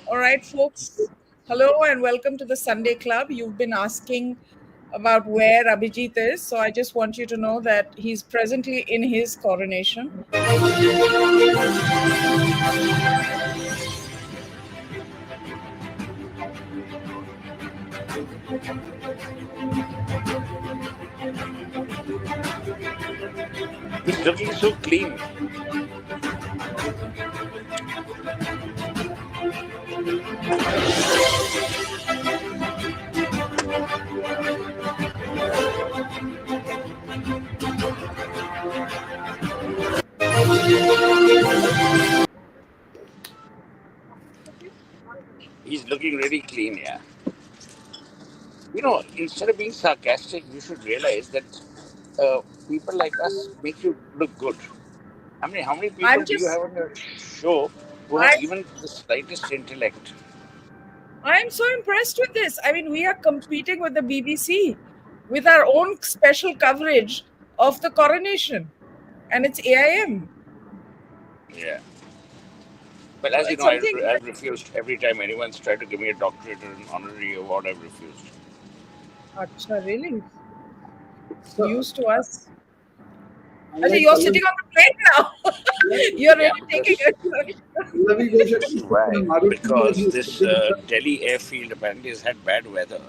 All right, folks. Hello and welcome to the Sunday Club. You've been asking about where Abhijit is, so I just want you to know that he's presently in his coronation. He's looking so clean. He's looking really clean, yeah. Instead of being sarcastic, you should realize that people like us make you look good. How many people I'm do you just, have on your show who have I, even the slightest intellect? I'm so impressed with this. I mean, we are competing with the BBC with our own special coverage of the coronation, and it's AIM. Yeah. But So as you it's know, something. I've refused every time anyone's tried to give me a doctorate or an honorary award. I've refused. Acha, really? So, News to us. Acha, unlike you're sitting on the plane now. You're Yeah, really taking it. Pallavi Ghosh this is actually sits in a why. Maruti and Because he's this sitting in front. Delhi airfield apparently has had bad weather.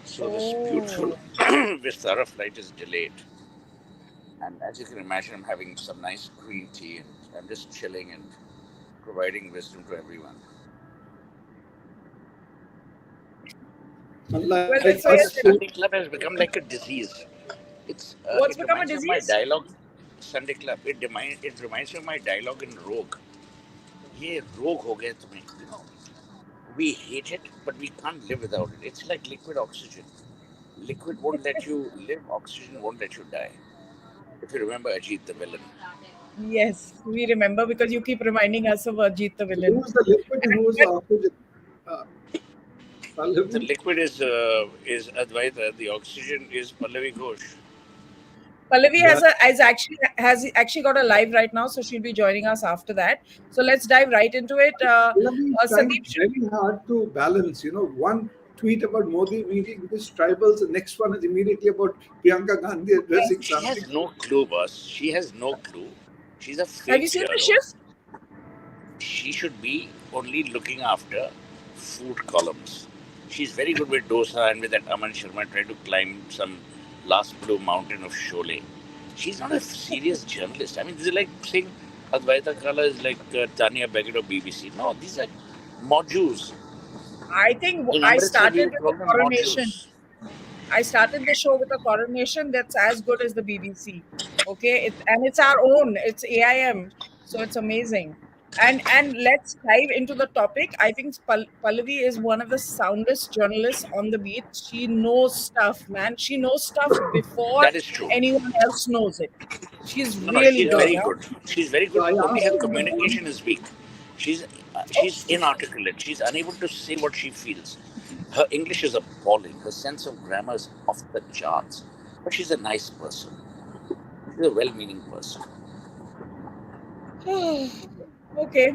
So this beautiful Oh. Vistara flight is delayed. And as you can imagine, I'm having some nice green tea and I'm just chilling and providing wisdom to everyone. Unlike Well, us, so The yes, so Sunday Club has become like a disease. what's It become a reminds me of my disease? dialogue. Sunday Club. It reminds me of my dialogue in Rogue. ये रोग हो गया तुम्हें. We hate it, but we can't live without it. It's like liquid oxygen. Liquid won't let you live. Oxygen won't let you die. If you remember Ajit the villain. Yes, we remember because you keep reminding us of Ajit the villain. who's the liquid and who's the opposite? Uh, The Pallavi? liquid is Advaita. The oxygen is Pallavi Ghosh. Pallavi Yeah, has actually got a live right now, so she'll be joining us after that. So let's dive right into it. Pallavi is trying Sandeep, should very hard to balance. One tweet about Modi meeting with his tribals, the next one is immediately about Priyanka Gandhi addressing She something. has no clue, boss. She has no clue. She's a have you fake seen the hero. shift? She should be only looking after food columns. She's very good with dosa and with that Aman Sharma trying to climb some last blue mountain of Sholay. She's not a serious journalist. This is like saying Advaita Kala is like Tanya Beckett of BBC. No, these are modules. I think In I Amritsar, we started would with call the them coronation. modules. I started the show with a coronation that's as good as the BBC. Okay, and it's our own. It's AIM, so it's amazing. And let's dive into the topic. I think Pallavi is one of the soundest journalists on the beat. She knows stuff, man. She knows stuff before That is true. anyone else knows it. She's No, really she's Yeah. good. very Huh? good. She's very So good. I Only asked her her one. communication is weak. She's she's inarticulate. She's unable to say what she feels. Her English is appalling. Her sense of grammar is off the charts. But she's a nice person. She's a well-meaning person. Okay.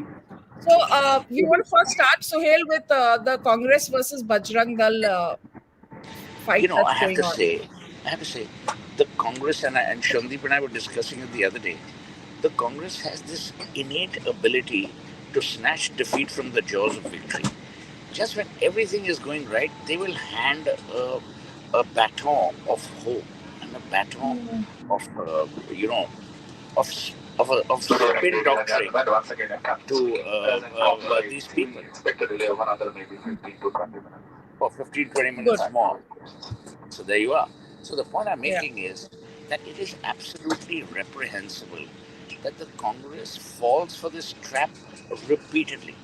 So we want to first start, Sohail, with the Congress versus Bajrang Dal fight I that's have going to on. say, the Congress and Sandip and I were discussing it the other day. The Congress has this innate ability to snatch defeat from the jaws of victory. Just when everything is going right, they will hand a baton of hope and a baton of, of, of spin doctoring to these people for 15, 20 Good. minutes more. So there you are. So the point I'm Yeah. making is that it is absolutely reprehensible that the Congress falls for this trap repeatedly.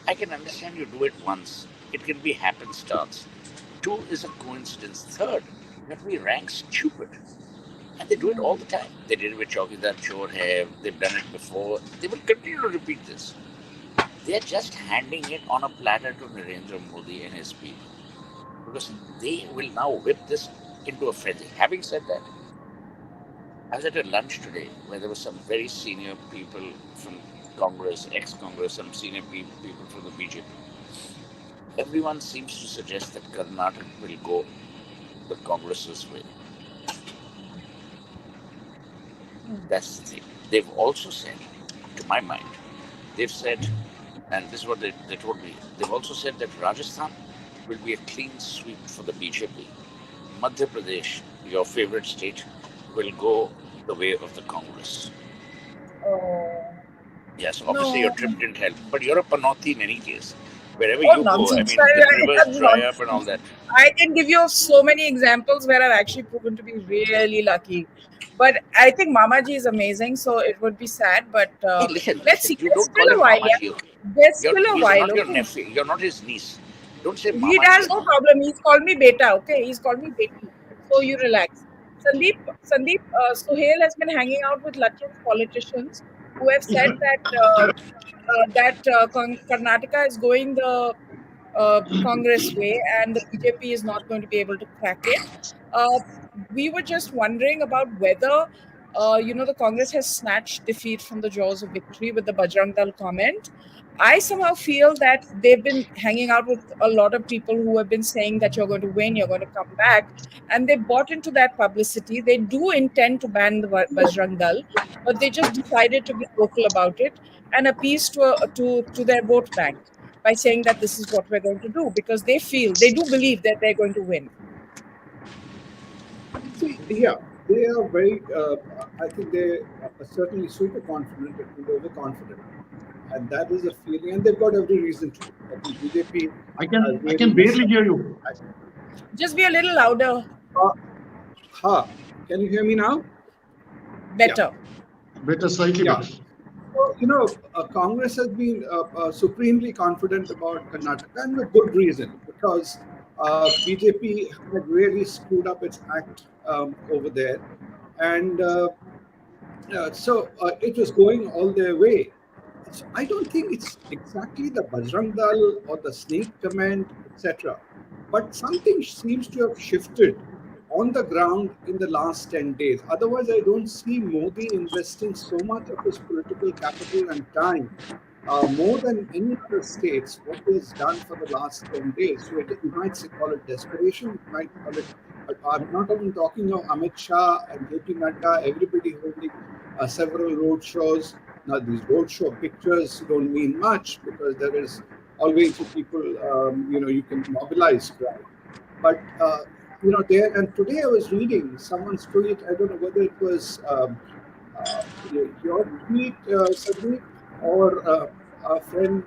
I can understand you do it once. It can be happenstance. Two is a coincidence. Third, that we rank stupid. And they do it all the time. They did it with Chaukidar Chor Hai. They've done it before. They will continue to repeat this. They are just handing it on a platter to Narendra Modi and his people. Because they will now whip this into a frenzy. Having said that, I was at a lunch today where there were some very senior people from Congress, ex-Congress, some senior people from the BJP, everyone seems to suggest that Karnataka will go the Congress's way. Hmm. That's the thing. They've also said, to my mind, they've said, and this is what they told me, they've also said that Rajasthan will be a clean sweep for the BJP. Madhya Pradesh, your favorite state, will go the way of the Congress. Oh, Yes, obviously your no. trip didn't help, but you're a Panoti in any case. Wherever Oh, you go, I nonsense. mean, the rivers That's dry up and all nonsense. that. I can give you so many examples where I've actually proven to be really lucky. But I think Mamaji is amazing, so it would be sad. But Hey, listen, let's listen, see. you There's don't call still a him while, yeah? Mamaji, okay? There's still a He's while, not your okay? nephew, you're not his niece. Don't say He Mamaji has and no all. problem. He's called me beta, okay? He's called me beti. So you relax. Sandeep, Suhail has been hanging out with Lachin's politicians who have said that Karnataka is going the Congress way and the BJP is not going to be able to crack it. Uh, we were just wondering about whether, the Congress has snatched defeat from the jaws of victory with the Bajrang Dal comment. I somehow feel that they've been hanging out with a lot of people who have been saying that you're going to win, you're going to come back, and they bought into that publicity. They do intend to ban the Bajrang Dal, but they just decided to be vocal about it and appease to their vote bank by saying that this is what we're going to do because they do believe that they're going to win. See, yeah, they are very. I think they are certainly super confident and overconfident, and that is a feeling. And they've got every reason to. I think BJP has I really can messed barely up. hear you. Just be a little louder, Uh, ha, can you hear me now? Yeah, better. Better, slightly yeah. better. So, Congress has been supremely confident about Karnataka, and with good reason, because BJP had really screwed up its act over there, and it was going all their way. So I don't think it's exactly the Bajrang Dal or the snake comment, etc. But something seems to have shifted on the ground in the last 10 days. Otherwise, I don't see Modi investing so much of his political capital and time, more than any other states, what he has done for the last 10 days. So you might say, call it desperation, you might call it, I'm not even talking of Amit Shah and JP Nadda, everybody holding several road shows. Now, these roadshow pictures don't mean much because there is always people, you can mobilize crowd. But, there, and today I was reading someone's tweet, I don't know whether it was your tweet, Sandeep, or our friend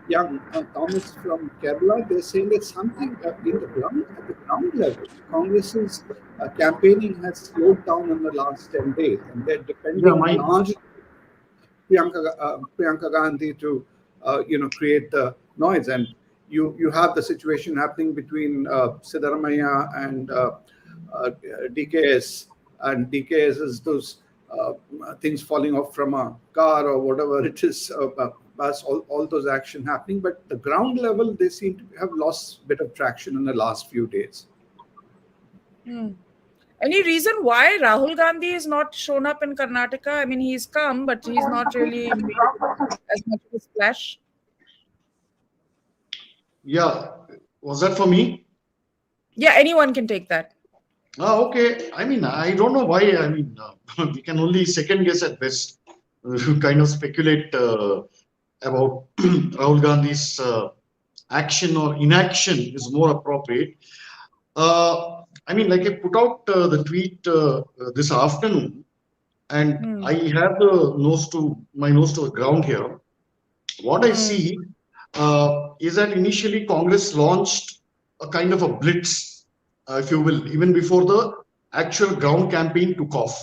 young Thomas from Kerala. They're saying that something in the ground, at the ground level, Congress's campaigning has slowed down in the last 10 days, and they're Yeah, depending my largely Priyanka Gandhi to create the noise. And you have the situation happening between Siddharamaiah and DKS, and DKS is those things falling off from a car or whatever it is. Bus, all those action happening, but the ground level they seem to have lost a bit of traction in the last few days. Hmm. Any reason why Rahul Gandhi is not shown up in Karnataka? I mean, he's come, but he's not really made as much of a splash. yeah. Was that for me? Yeah, anyone can take that. Okay. I mean, I don't know why. I mean, we can only second guess at best. Kind of speculate about Rahul Gandhi's action or inaction is more appropriate. I mean, like I put out the tweet this afternoon, and Hmm. I have my nose to the ground here. What I Hmm. see is that initially Congress launched a kind of a blitz, if you will, even before the actual ground campaign took off.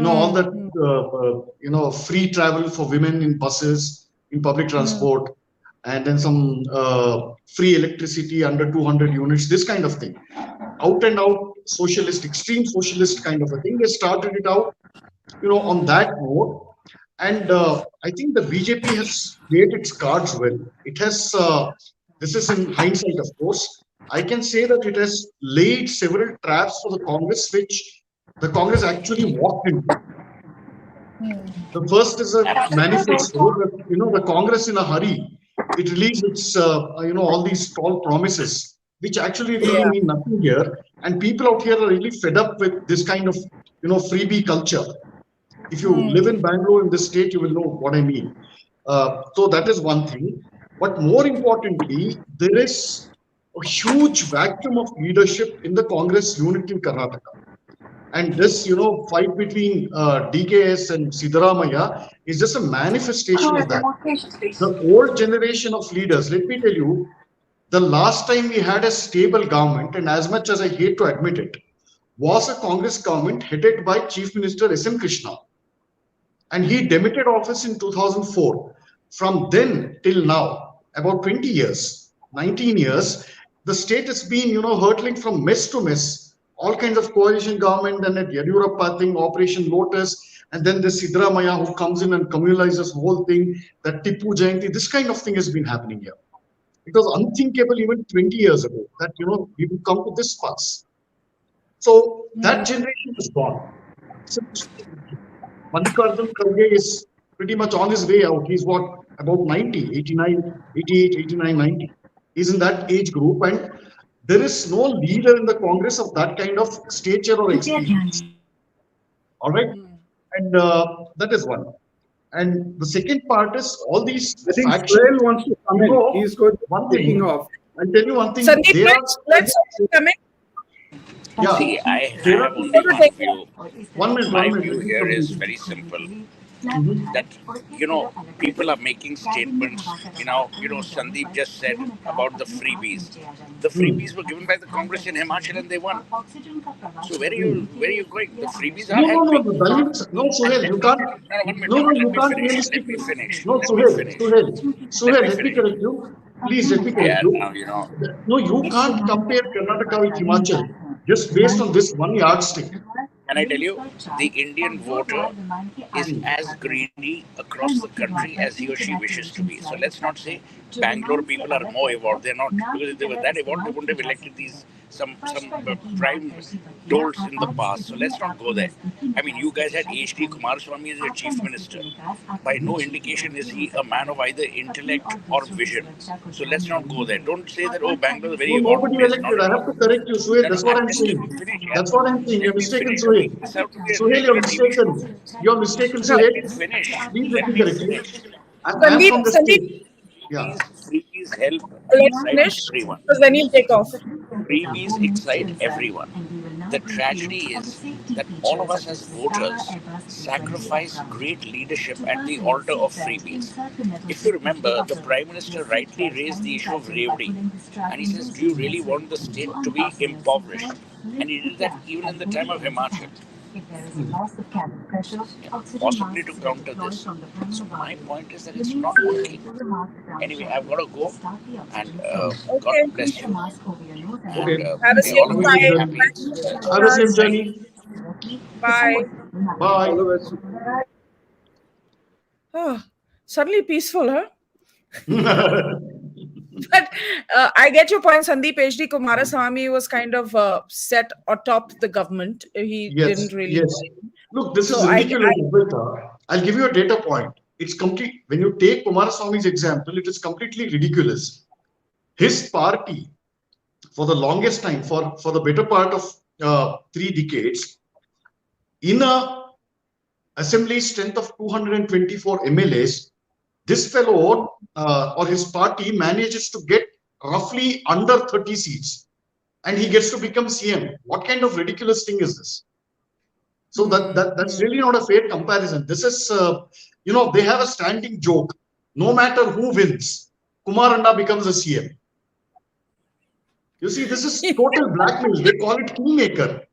All Hmm. that, Hmm. free travel for women in buses, in public Hmm. transport, and then some free electricity under 200 units, this kind of thing. Out and out socialist, extreme socialist kind of a thing. They started it out, on that note. And I think the BJP has played its cards well. It has, this is in hindsight, of course. I can say that it has laid several traps for the Congress, which the Congress actually walked into. The first is a Absolutely. manifesto. The Congress in a hurry. It released its, all these tall promises, which actually really Yeah. mean nothing here. And people out here are really fed up with this kind of, freebie culture. If you live in Bangalore in this state, you will know what I mean. So that is one thing. But more importantly, there is a huge vacuum of leadership in the Congress unit in Karnataka. And this, fight between DKS and Siddaramaiah is just a manifestation of that. The old generation of leaders, let me tell you, the last time we had a stable government, and as much as I hate to admit it, was a Congress government headed by Chief Minister S.M. Krishna. And he demitted office in 2004. From then till now, about 20 years, 19 years, the state has been, hurtling from mess to mess. All kinds of coalition government, and at Yadurappa thing, Operation Lotus, and then the Siddaramaiah who comes in and communalizes the whole thing, that Tipu Jayanti, this kind of thing has been happening here. It was unthinkable even 20 years ago that, we would come to this pass. So that generation is gone. Mallikarjun Kharge is pretty much on his way out. He's what, about 90, 89, 88, 89, 90. He's in that age group, and there is no leader in the Congress of that kind of stature or experience. All right. And that is one. And the second part is all these I think factions. Suhail wants to come in. He's going to one be thing. taking off. I'll tell you one thing. Sandeep, let's come in. Yeah. See, I There have are only one view. 1 minute, My 1 minute. view Let me here is complete. very simple. That people are making statements. Sandeep just said about the freebies. The freebies were given by the Congress in Himachal and they won. So where are you going? The freebies are No, helping. the balance. No, And Suhail, let you me can't. no, 1 minute, No, 1 minute. you Let me can't finish. Let me realistically. finish. No, Let me finish. Let me Let me finish. correct you. Please, let me correct Yeah, you. now. No, you can't compare Karnataka with Himachal just based on this one yardstick. Can I tell you, the Indian voter is as greedy across the country as he or she wishes to be. So let's not say Bangalore people are more evolved. They're not, because if they were that evolved, they wouldn't have elected these some prime dolts in the past. So let's not go there. I mean, you guys had H.D. Kumaraswamy as your chief minister. By no indication is he a man of either intellect or vision. So let's not go there. Don't say that, oh, Bangalore is a very No, evolved nobody place. Not elected. at I all. have to correct you, Suhail. No, no, That's what I'm just let saying. me finish. Yeah. That's what I'm saying. You're Let me mistaken, finish. I'm Suhail. making this out to be a Suhail, you're regular TV show. mistaken. You're mistaken, Let Suhail. me finish. Please let Let me me correct you. finish. I'm Sandeep, from the Sandeep, state. Yeah. Freebies help let's excite finish everyone. because then he'll take off. Freebies excite everyone. The tragedy is that all of us as voters sacrifice great leadership at the altar of freebies. If you remember, the Prime Minister rightly raised the issue of Revdi, and he says, do you really want the state to be impoverished? And he did that even in the time of Himachal. Possibly to counter this. So my point is that it's not working. Anyway, I've got to go, and God Okay. bless you. Okay. And Have a may all safe of Have a us safe be flight. journey. happy. Thank you for Have joining a safe us. journey. Bye. Bye. All the best. Oh, suddenly peaceful, huh? But I get your point, Sandeep. H.D. Kumaraswamy was kind of set atop the government. He Yes, didn't really yes. join. Look, this So is ridiculous, Advaita. I'll give you a data point. It's complete. When you take Kumaraswamy's example, it is completely ridiculous. His party, for the longest time, for the better part of 3 decades, in a assembly strength of 224 MLAs, this fellow or his party manages to get roughly under 30 seats, and he gets to become CM. What kind of ridiculous thing is this? So that's really not a fair comparison. This is, they have a standing joke. No matter who wins, Kumaranda becomes a CM. You see, this is total blackmail. They call it kingmaker.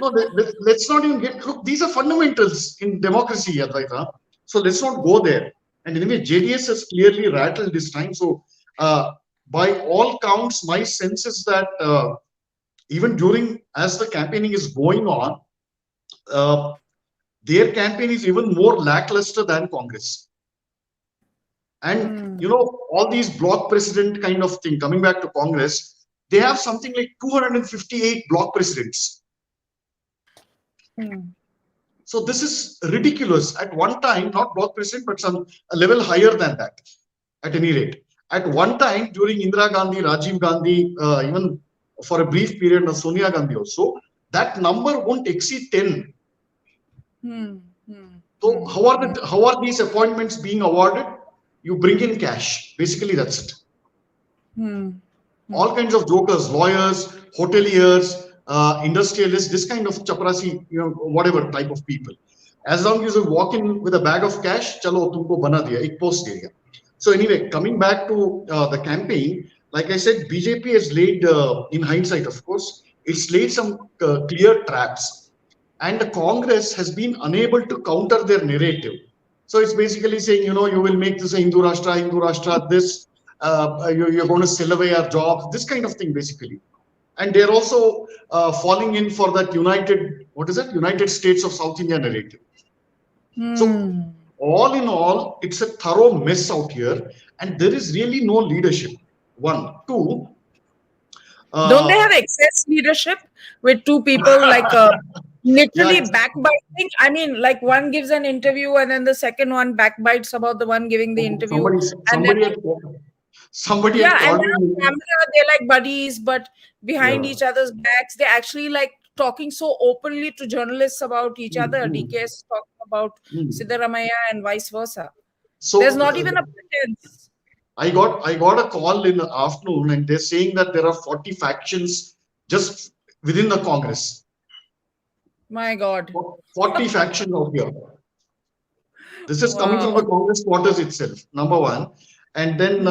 No, let's not even get. Look, these are fundamentals in democracy, Advaita. So let's not go there. And anyway, JDS has clearly rattled this time. So by all counts, my sense is that even during as the campaigning is going on, their campaign is even more lackluster than Congress. And all these block president kind of thing, coming back to Congress, they have something like 258 block presidents. So this is ridiculous. At one time, not block president, but a level higher than that, at any rate. At one time, during Indira Gandhi, Rajiv Gandhi, even for a brief period of Sonia Gandhi also, that number won't exceed 10. Hmm. Hmm. So how are these appointments being awarded? You bring in cash. Basically, that's it. Hmm. All kinds of jokers, lawyers, hoteliers, industrialists, this kind of chaprasi, whatever type of people. As long as you walk in with a bag of cash, chalo tumko bana diya, ek post diya. So anyway, coming back to the campaign, like I said, BJP has laid, in hindsight, of course, it's laid some clear traps, and the Congress has been unable to counter their narrative. So it's basically saying, you will make this a Hindu Rashtra, this, you're going to sell away our jobs, this kind of thing, basically. And they're also falling in for that United States of South India narrative. So all in all, it's a thorough mess out here, and there is really no leadership. One, two. Don't they have excess leadership with two people literally Yeah, backbiting? I mean, like one gives an interview and then the second one backbites about the one giving the interview, somebody, and then somebody had, somebody yeah, had and called then on me. camera they're like buddies, but behind Yeah. each other's backs, they're actually like talking so openly to journalists about each other. DK is talking about Mm. Siddaramaiah and vice versa. There's So not even a pretense. I got a call in the afternoon, and they're saying that there are 40 factions just within the Congress. My God. 40 factions out here. This is coming from the Wow. Congress quarters itself, number one. And then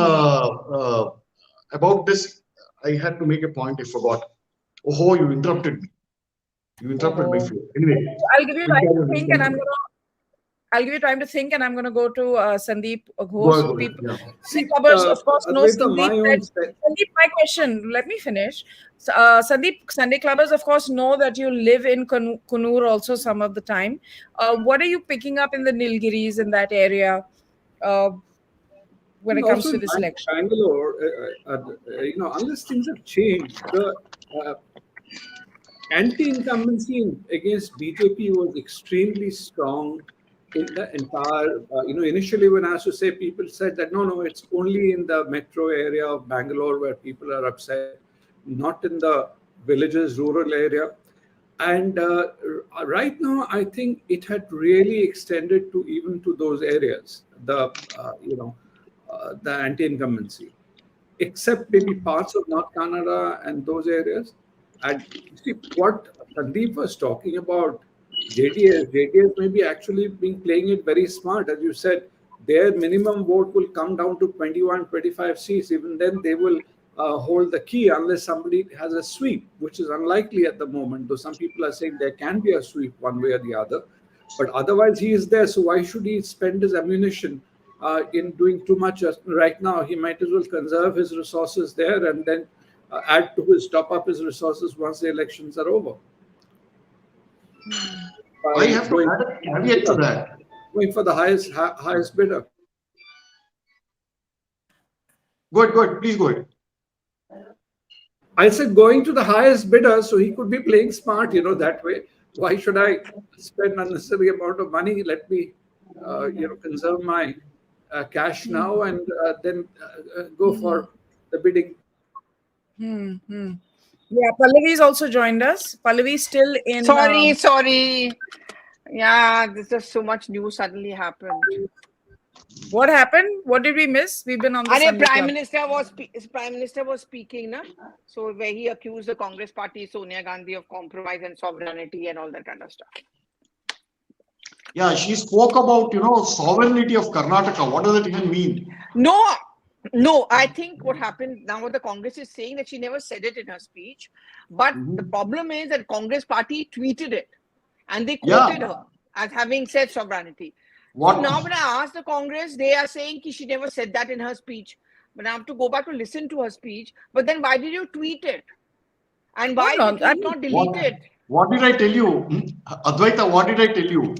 about this, I had to make a point. I forgot. Oh, you interrupted me. You interrupted my Oh. flow. Anyway, I'll give you we'll time carry to on, we'll think, and carry on. I'll give you time to think, and I'm going to go to Sandeep Go Ghose. ahead, go ahead. People, Yeah. Sunday See, clubbers, of course, know Advaita, Sandeep. my own Sandeep, my question. Let me finish. Sandeep, Sunday clubbers, of course, know that you live in Kunur also some of the time. What are you picking up in the Nilgiris in that area uh, when it comes also to in this election? Bangalore, unless things have changed, the uh, anti-incumbency against BJP was extremely strong in the entire. Initially when I used to say, people said that no, it's only in the metro area of Bangalore where people are upset, not in the villages, rural area. And right now, I think it had really extended to even to those areas. The anti-incumbency, except maybe parts of North Canada and those areas. And see what Sandeep was talking about, JDS may be actually being playing it very smart. As you said, their minimum vote will come down to 21, 25 seats. Even then, they will hold the key unless somebody has a sweep, which is unlikely at the moment, though some people are saying there can be a sweep one way or the other. But otherwise, he is there. So why should he spend his ammunition in doing too much right now? He might as well conserve his resources there and then add to his top up his resources once the elections are over. I By have to add a caveat to that. going for the highest bidder. Go ahead, please go ahead. I said going to the highest bidder, so he could be playing smart, that way. Why should I spend unnecessary amount of money? Let me, conserve my cash now and then go for the bidding. Yeah, Pallavi's also joined us. Pallavi's still in. Sorry. Yeah, there's just so much news suddenly happened. What happened? What did we miss? We've been on the Sunday Prime Club. Minister was speaking, na? So where he accused the Congress party, Sonia Gandhi, of compromise and sovereignty and all that kind of stuff. Yeah, she spoke about, sovereignty of Karnataka. What does it even mean? No, I think what happened now, what the Congress is saying, that she never said it in her speech. But the problem is that Congress party tweeted it and they quoted her as having said sovereignty. What? So now when I ask the Congress, they are saying she never said that in her speech. But I have to go back to listen to her speech. But then why did you tweet it? And why did you not delete it? What did I tell you? Advaita, what did I tell you?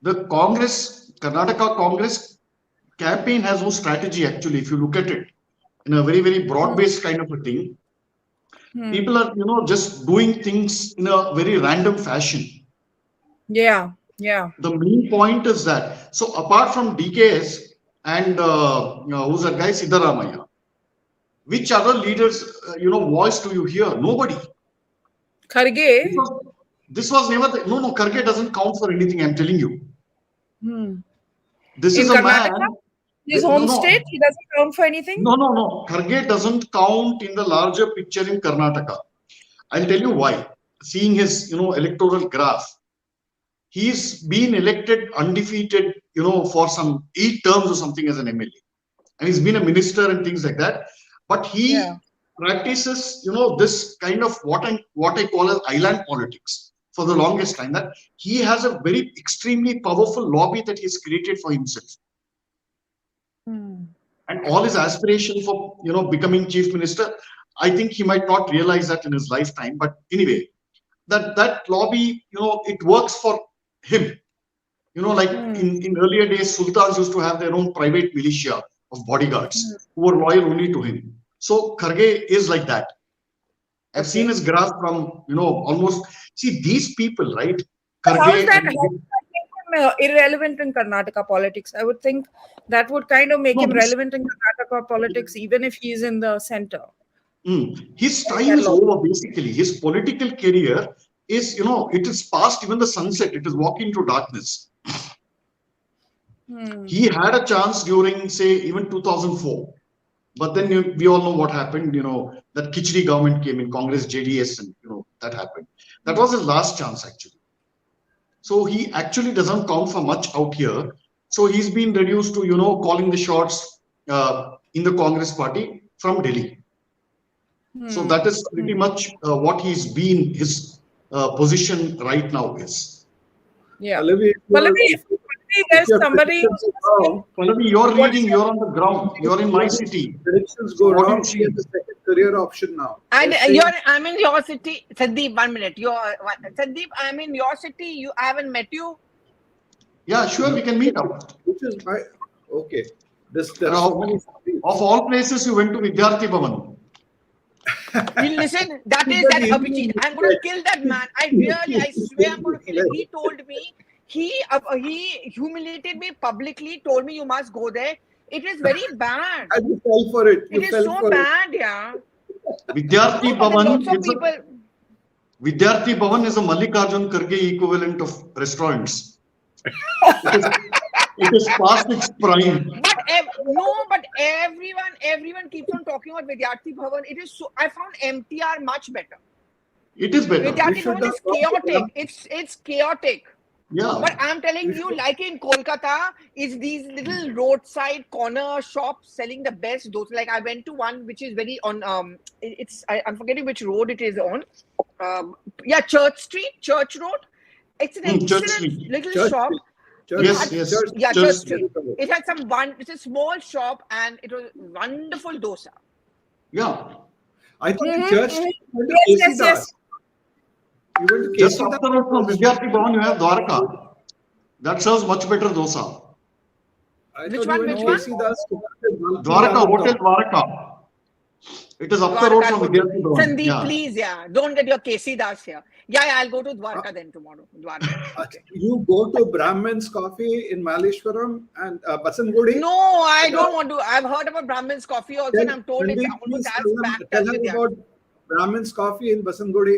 The Congress, Karnataka Congress campaign has no strategy actually. If you look at it in a very, very broad-based kind of a thing, people are, just doing things in a very random fashion. Yeah. Yeah. The main point is that. So apart from DKS and who's that guy, Siddaramaiah, which other leaders, voice do you hear? Nobody. This Kharge. was, this was never. No, Kharge doesn't count for anything. I'm telling you. Hmm. This In is a man. Karnataka, his No, home state, he doesn't count for anything. No. Kharge doesn't count in the larger picture in Karnataka. I'll tell you why. Seeing his, electoral graph, he's been elected undefeated, for some 8 terms or something as an MLA, and he's been a minister and things like that. But he practices, this kind of what I call as island politics for the longest time. That he has a very extremely powerful lobby that he's created for himself. And all his aspiration for becoming chief minister, I think he might not realize that in his lifetime. But anyway, that lobby, it works for him. Like in earlier days, sultans used to have their own private militia of bodyguards who were loyal only to him. So Kharge is like that. I've seen his graph from almost. See, these people, right? How is Kharge that? and How does that make him irrelevant in Karnataka politics? I would think that would kind of make No, him relevant in Karnataka politics, even if he is in the center. His time is over. Basically, his political career is, it is past even the sunset. It is walking into darkness. He had a chance during, say, even 2004. But then we all know what happened. That Khichdi government came in, Congress, JDS, and that happened. That was his last chance, actually. So he actually doesn't count for much out here. So he's been reduced to calling the shots in the Congress party from Delhi. So that is pretty much what he's been. His position right now is. Yeah. Pallavi, there's somebody. Pallavi, you're leading. You're on the ground. You're in my city. Directions go wrong. She has the second career option now. And I'm in your city, Sandeep. 1 minute. Sandeep, I'm in your city. I haven't met you. Yeah, sure. We can meet up. Which is my okay. There are so many. Of all places, you went to Vidyarthi Bhavan. Listen, that is that Abhijit. I'm going to kill that man. I swear I'm going to kill him. He told me, he humiliated me publicly, told me you must go there. It is very bad. And you fell for it. It is so bad, yeah. Vidyarthi Bhavan is a Mallikarjun Kharge equivalent of restaurants. It is past its prime. But everyone keeps on talking about Vidyarthi Bhavan. It is so. I found MTR much better. It is better. Vidyarthi Bhavan is chaotic. It's chaotic. Yeah. But I'm telling you, like in Kolkata, is these little roadside corner shops selling the best dosa. Like I went to one which is very on. I'm forgetting which road it is on. Church Road. It's an excellent little shop. Yes. Church Street. It had it's a small shop and it was wonderful dosa. Yeah. I think Church Street. Yes. You went to Just after from Vidyarthi Bhavan, you have Dwarka. That serves much better dosa. Which one? Dwarka, Hotel Dwarka. It is up the road from Vidyarthi Bhavan. Sandeep, please, don't get your Kesi Das here. Yeah, I'll go to Dwarka then tomorrow. Dwarka. Okay. You go to Brahman's Coffee in Malleshwaram and Basangudi? No, I don't want to. I've heard about Brahman's Coffee also, and I'm told it's almost as bad. Tell him about Brahman's Coffee in Basangudi.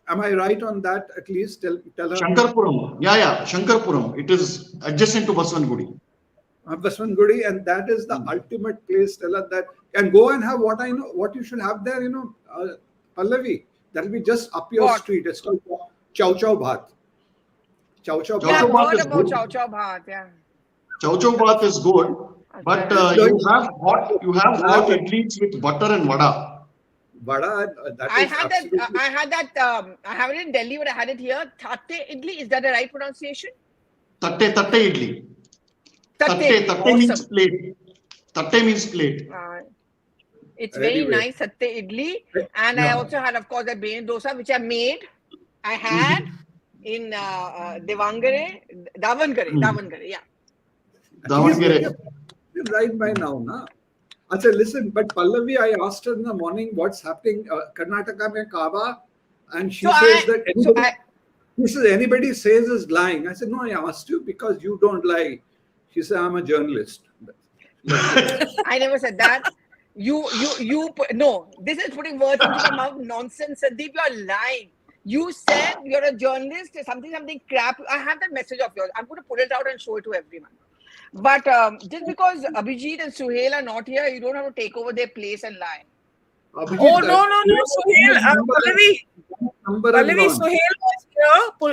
Am I right on that at least? Tell her. Shankarpuram. Yeah. Shankarpuram. It is adjacent to Baswangudi. Baswangudi, and that is the ultimate place. Tell her that. And go and have what you should have there, Pallavi. That will be just up your street. It's called Chow Chow Bhat. Chow Chow Bhat. I've heard is about good. Chow Chow Bhat, yeah. Chow Chow Bhat is good, but you have hot idlis with butter and vada. Vada, I had that. I have it in Delhi, but I had it here. Thatte idli. Is that the right pronunciation? Tatte idli. Tatte means plate. Tatte means plate. It's very nice Tatte idli, and I also had, of course, a bean dosa which I made. I had in Davangere, yeah. Davangere. Right by now, na. Achha, listen, but Pallavi, I asked her in the morning what's happening. Karnataka mein Kaaba, and she says that He says, anybody says is lying. I said, no, I asked you because you don't lie. She said, I'm a journalist. I never said that. No, this is putting words into my mouth. Nonsense, Sandeep, you're lying. You said you're a journalist, something crap. I have that message of yours. I'm going to pull it out and show it to everyone. But just because Abhijit and Suhail are not here, you don't have to take over their place and lie. Oh, no, Suhail, Pallavi,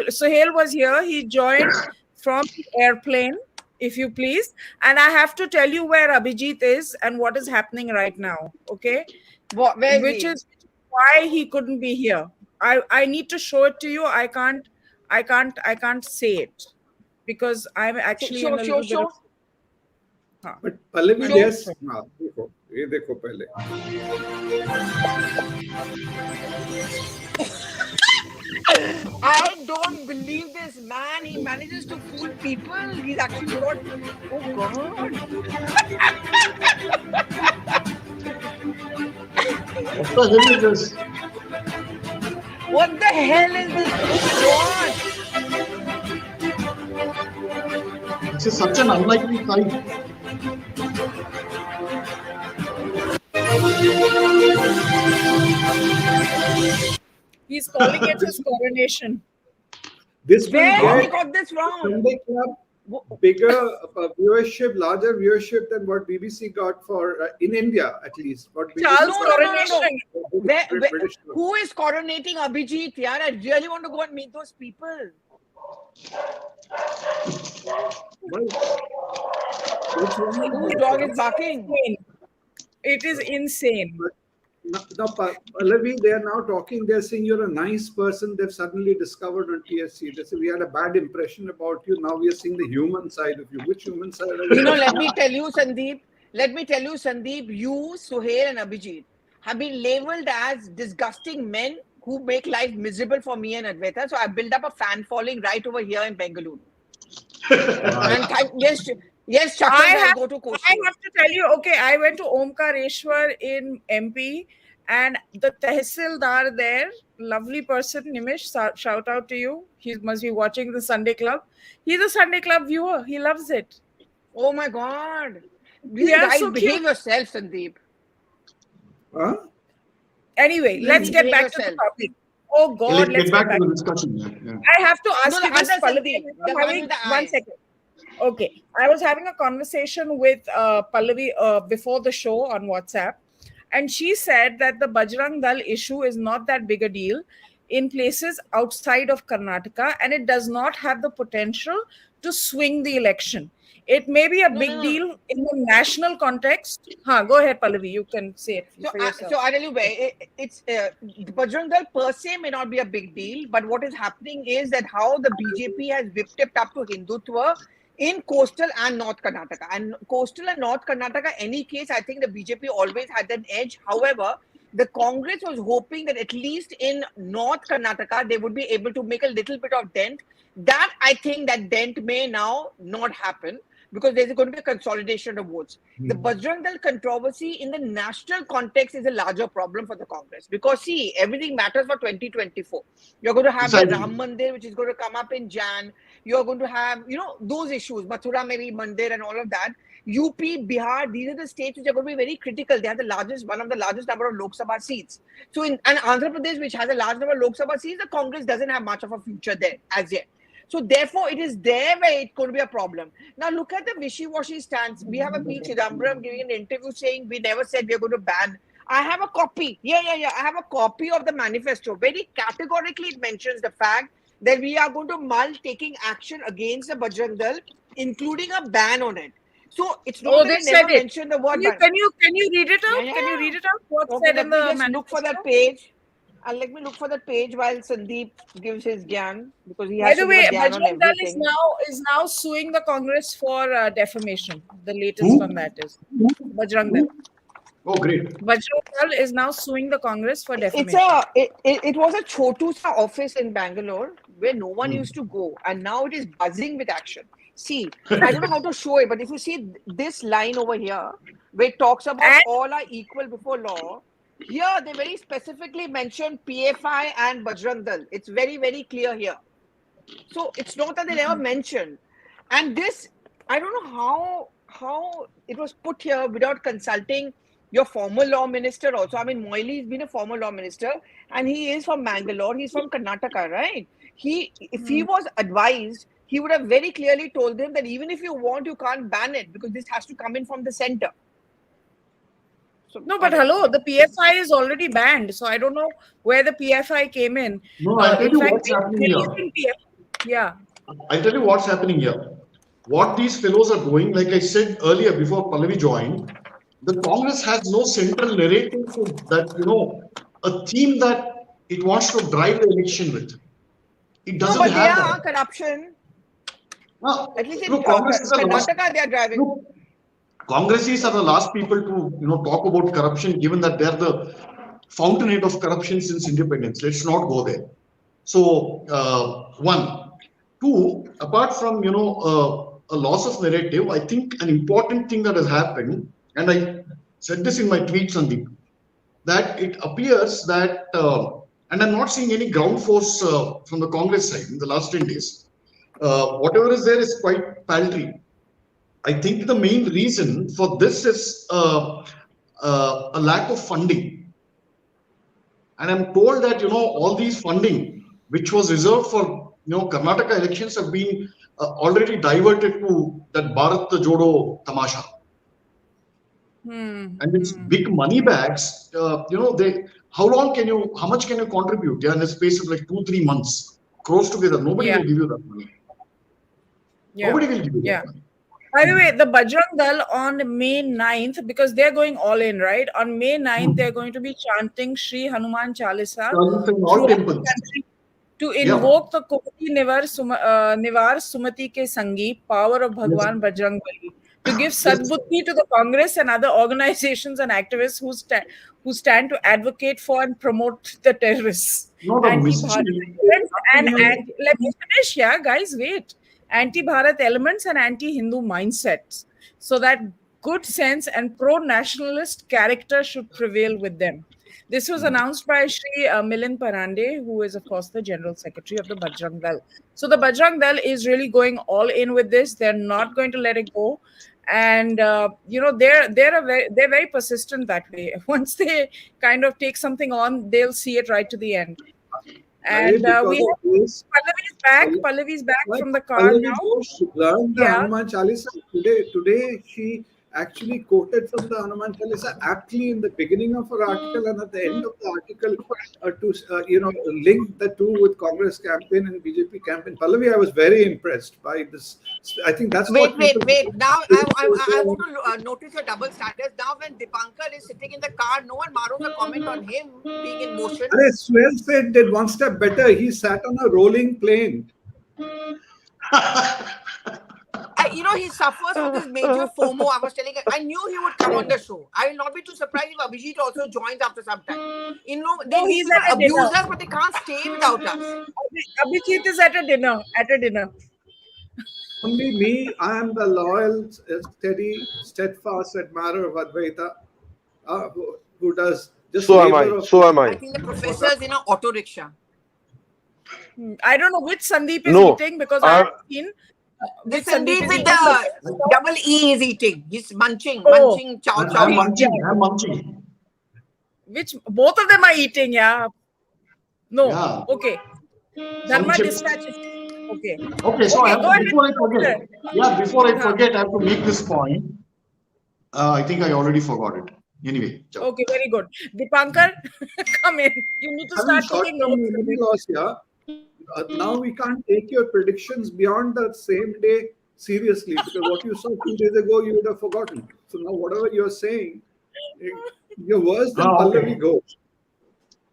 Suhail was here. He joined from the airplane, if you please. And I have to tell you where Abhijit is and what is happening right now. Okay? Which is why he couldn't be here. I need to show it to you. I can't say it because I'm actually in a little bit of. But Pallavi, yes. ये देखो पहले. I don't believe this man. He manages to fool people. He's actually got. Oh God! What the hell is this? What the hell is this? Oh God! This is such an unlikely sight. He's calling it his coronation. This Where he got this wrong? Sunday Club bigger viewership, larger viewership than what BBC got for in India, at least. What Charles Coronation. Who is coronating Abhijit? Yeah, I really want to go and meet those people. Whose dog is barking? It is insane. Now, Pallavi, they are now talking. They're saying you're a nice person. They've suddenly discovered on TSC. They say we had a bad impression about you. Now we are seeing the human side of you. Which human side are you? Let me tell you, Sandeep. You, Suhail, and Abhijit have been labelled as disgusting men who make life miserable for me and Advaita. So I built up a fan following right over here in Bengaluru. Yes, Chakra, I have to tell you, okay, I went to Omkareshwar in MP and the Tehsildar there, lovely person, Nimish, shout out to you. He must be watching the Sunday Club. He's a Sunday Club viewer. He loves it. Oh my God. Behave yourself, Sandeep. Huh? Anyway, let's get back to the topic. Oh God, let's get back to the discussion. Yeah. I have to ask you this, Pallavi. One second. Okay, I was having a conversation with Pallavi before the show on WhatsApp, and she said that the Bajrang Dal issue is not that big a deal in places outside of Karnataka, and it does not have the potential to swing the election. It may be a big deal in the national context. Go ahead, Pallavi. You can say it for yourself. So I tell you, it's Bajrang Dal per se may not be a big deal, but what is happening is that how the BJP has whipped it up to Hindutva in coastal and North Karnataka. And coastal and North Karnataka, any case, I think the BJP always had an edge. However, the Congress was hoping that at least in North Karnataka, they would be able to make a little bit of dent. That I think that dent may now not happen because there's going to be a consolidation of votes. The Bajrang Dal controversy in the national context is a larger problem for the Congress because see, everything matters for 2024. You're going to have the Ram Mandir, which is going to come up in Jan. You're going to have, those issues, Mathura Meri Mandir and all of that. UP, Bihar, these are the states which are going to be very critical. They have one of the largest number of Lok Sabha seats. So and Andhra Pradesh, which has a large number of Lok Sabha seats, the Congress doesn't have much of a future there as yet. So therefore, it is there where it's going to be a problem. Now look at the wishy-washy stance. We have a P. Chidambaram giving an interview saying we never said we are going to ban. I have a copy. I have a copy of the manifesto. Very categorically, it mentions the fact that we are going to mull taking action against the Bajrang Dal, including a ban on it. So it's not that they never mentioned the word ban. Can you read it out? Yeah. Can you read it out? What's said in the manifesto? Look for that page. And let me look for that page while Sandeep gives his gyan because he has. By the way, Bajrang Dal is now suing the Congress for defamation. The latest on that is Bajrang Dal. Oh, great! Bajrang Dal is now suing the Congress for defamation. It was a Chotu Sa office in Bangalore where no one used to go, and now it is buzzing with action. See, I don't know how to show it, but if you see this line over here, where it talks about all are equal before law. Here, they very specifically mention PFI and Bajrang Dal. It's very, very clear here. So it's not that they never mentioned. And this, I don't know how it was put here without consulting your former law minister also. I mean, Moili's been a former law minister, and he is from Bangalore. He's from Karnataka, right? If he was advised, he would have very clearly told them that even if you want, you can't ban it because this has to come in from the center. So, No, but hello, the PFI is already banned. So I don't know where the PFI came in. No, I'll tell In you fact, what's happening here. Yeah. I'll tell you what's happening here. What these fellows are doing, like I said earlier before Pallavi joined, the Congress has no central narrative that, a theme that it wants to drive the election with. It doesn't no, but have they are that. corruption. At least in Congress is the last. Karnataka, they are driving. Congressies are the last people to talk about corruption, given that they are the fountainhead of corruption since independence. Let's not go there. So one, two. Apart from a loss of narrative, I think an important thing that has happened, and I said this in my tweet, Sandip, that it appears that, and I'm not seeing any ground force from the Congress side in the last 10 days. Whatever is there is quite paltry. I think the main reason for this is a lack of funding. And I'm told that, all these funding, which was reserved for, Karnataka elections have been already diverted to that Bharat Jodo Tamasha. And it's big money bags, how much can you contribute? Yeah, in a space of like 2-3 months, crores together. Nobody will give you that money. Nobody will give you that money. By the way, the Bajrang Dal on May 9th, because they're going all in, right? On May 9th, they're going to be chanting Sri Hanuman Chalisa throughout the country to invoke the Koti Nivar Sumati Ke Sangeet, power of Bhagwan Bajrang Bali, to give sadbuddhi to the Congress and other organizations and activists who stand to advocate for and promote the terrorists. Anti-Bharat elements and let me finish, guys, wait. Anti-Bharat elements and anti-Hindu mindsets, so that good sense and pro-nationalist character should prevail with them. This was announced by Shri Milind Parande, who is, of course, the General Secretary of the Bajrang Dal. So the Bajrang Dal is really going all in with this. They're not going to let it go. And, they're very persistent that way. Once they kind of take something on, they'll see it right to the end. And we have Pallavi's back from the car Pallavi now. Ghosh learned the Hanuman Chalisa today. She actually quoted from the Hanuman Chalisa aptly in the beginning of her article and at the end of the article to link the two with Congress campaign and BJP campaign. Pallavi, I was very impressed by this. I think that's wait. Now I want to notice your double standards. Now when Dipankar is sitting in the car, no one borrows a comment on him being in motion. Swell said did one step better. He sat on a rolling plane. He suffers with this major FOMO. I was telling him, I knew he would come on the show. I will not be too surprised if Abhijit also joins after some time. These people abuse us, but they can't stay without us. Abhijit is at a dinner. Only me, I am the loyal, steady, steadfast admirer of Advaita, who does just So am I. I think the professor is in an auto rickshaw. I don't know which Sandeep is eating, because I have seen. This Sandeep with the double E is eating. He's munching, chow. I'm munching. Which both of them are eating, No, okay. Dharma dispatch. Okay. Okay, so before I forget, I have to make this point. I think I already forgot it. Anyway. Okay, very good. Dipankar, come in. You need to start taking notes. Now we can't take your predictions beyond the same day seriously, because what you saw 2 days ago, you would have forgotten. So now whatever you're saying, you're worse than Pallavi Ghosh.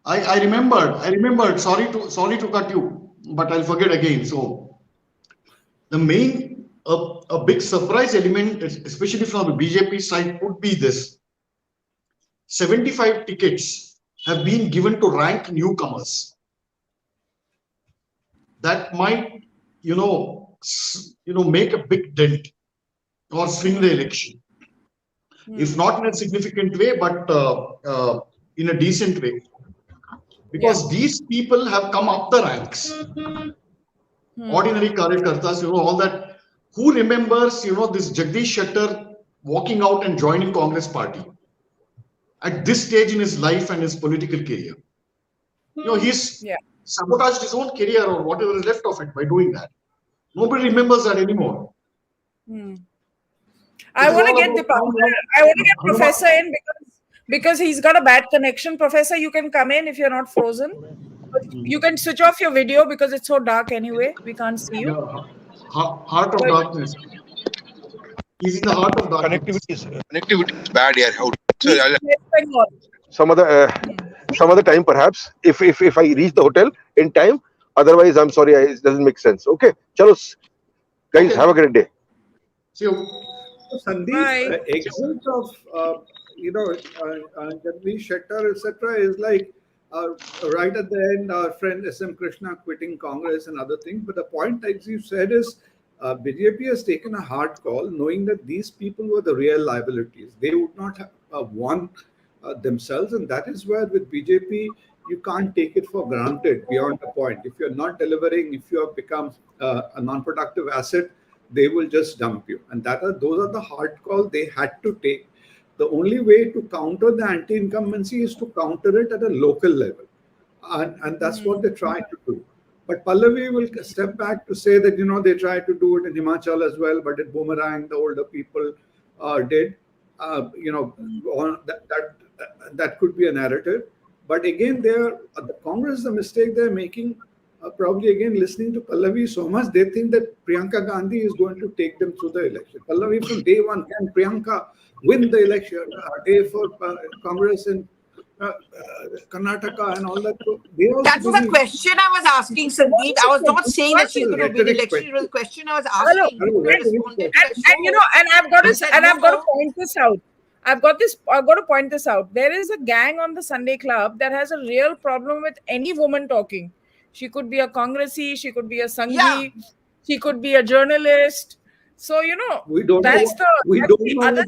I remembered. Sorry to cut you, but I'll forget again. So the main, a big surprise element, especially from the BJP side, would be this. 75 tickets have been given to rank newcomers. That might, make a big dent or swing the election. If not in a significant way, but in a decent way. Because these people have come up the ranks. ordinary karyakartas, all that. Who remembers, this Jagdish Shettar walking out and joining Congress party at this stage in his life and his political career? He's Yeah. sabotaged his own career or whatever is left of it by doing that. Nobody remembers that anymore. I want to get Professor in because he's got a bad connection. Professor, you can come in if you're not frozen. You can switch off your video because it's so dark anyway. We can't see you. Heart of darkness. He's in the heart of darkness. Connectivity is bad here. Some other time perhaps if I reach the hotel in time. Otherwise, I'm sorry, it doesn't make sense. Okay, chalo, guys, have a great day. See you. Sandeep, exit of Jagdish Shettar, etc., is like right at the end, our friend S.M. Krishna quitting Congress and other things. But the point, as you said, is BJP has taken a hard call, knowing that these people were the real liabilities. They would not have won themselves, and that is where with BJP you can't take it for granted beyond a point. If you're not delivering, if you have become a non-productive asset, they will just dump you. And those are the hard calls they had to take. The only way to counter the anti-incumbency is to counter it at a local level. And that's what they try to do. But Pallavi will step back to say that, they tried to do it in Himachal as well, but it boomerang, the older people did. That could be a narrative. But again, the Congress, the mistake they're making, probably again listening to Pallavi so much, they think that Priyanka Gandhi is going to take them through the election. Pallavi, from day one, can Priyanka win the election? Day for Congress in Karnataka and all that. That was a question I was asking, Sandeep. I was not saying that she's going to win the election. It was a question I was asking. And I've got to point this out. I've got to point this out. There is a gang on the Sunday Club that has a real problem with any woman talking. She could be a Congressi, she could be a Sanghi, she could be a journalist. So, we don't that's know. We don't know.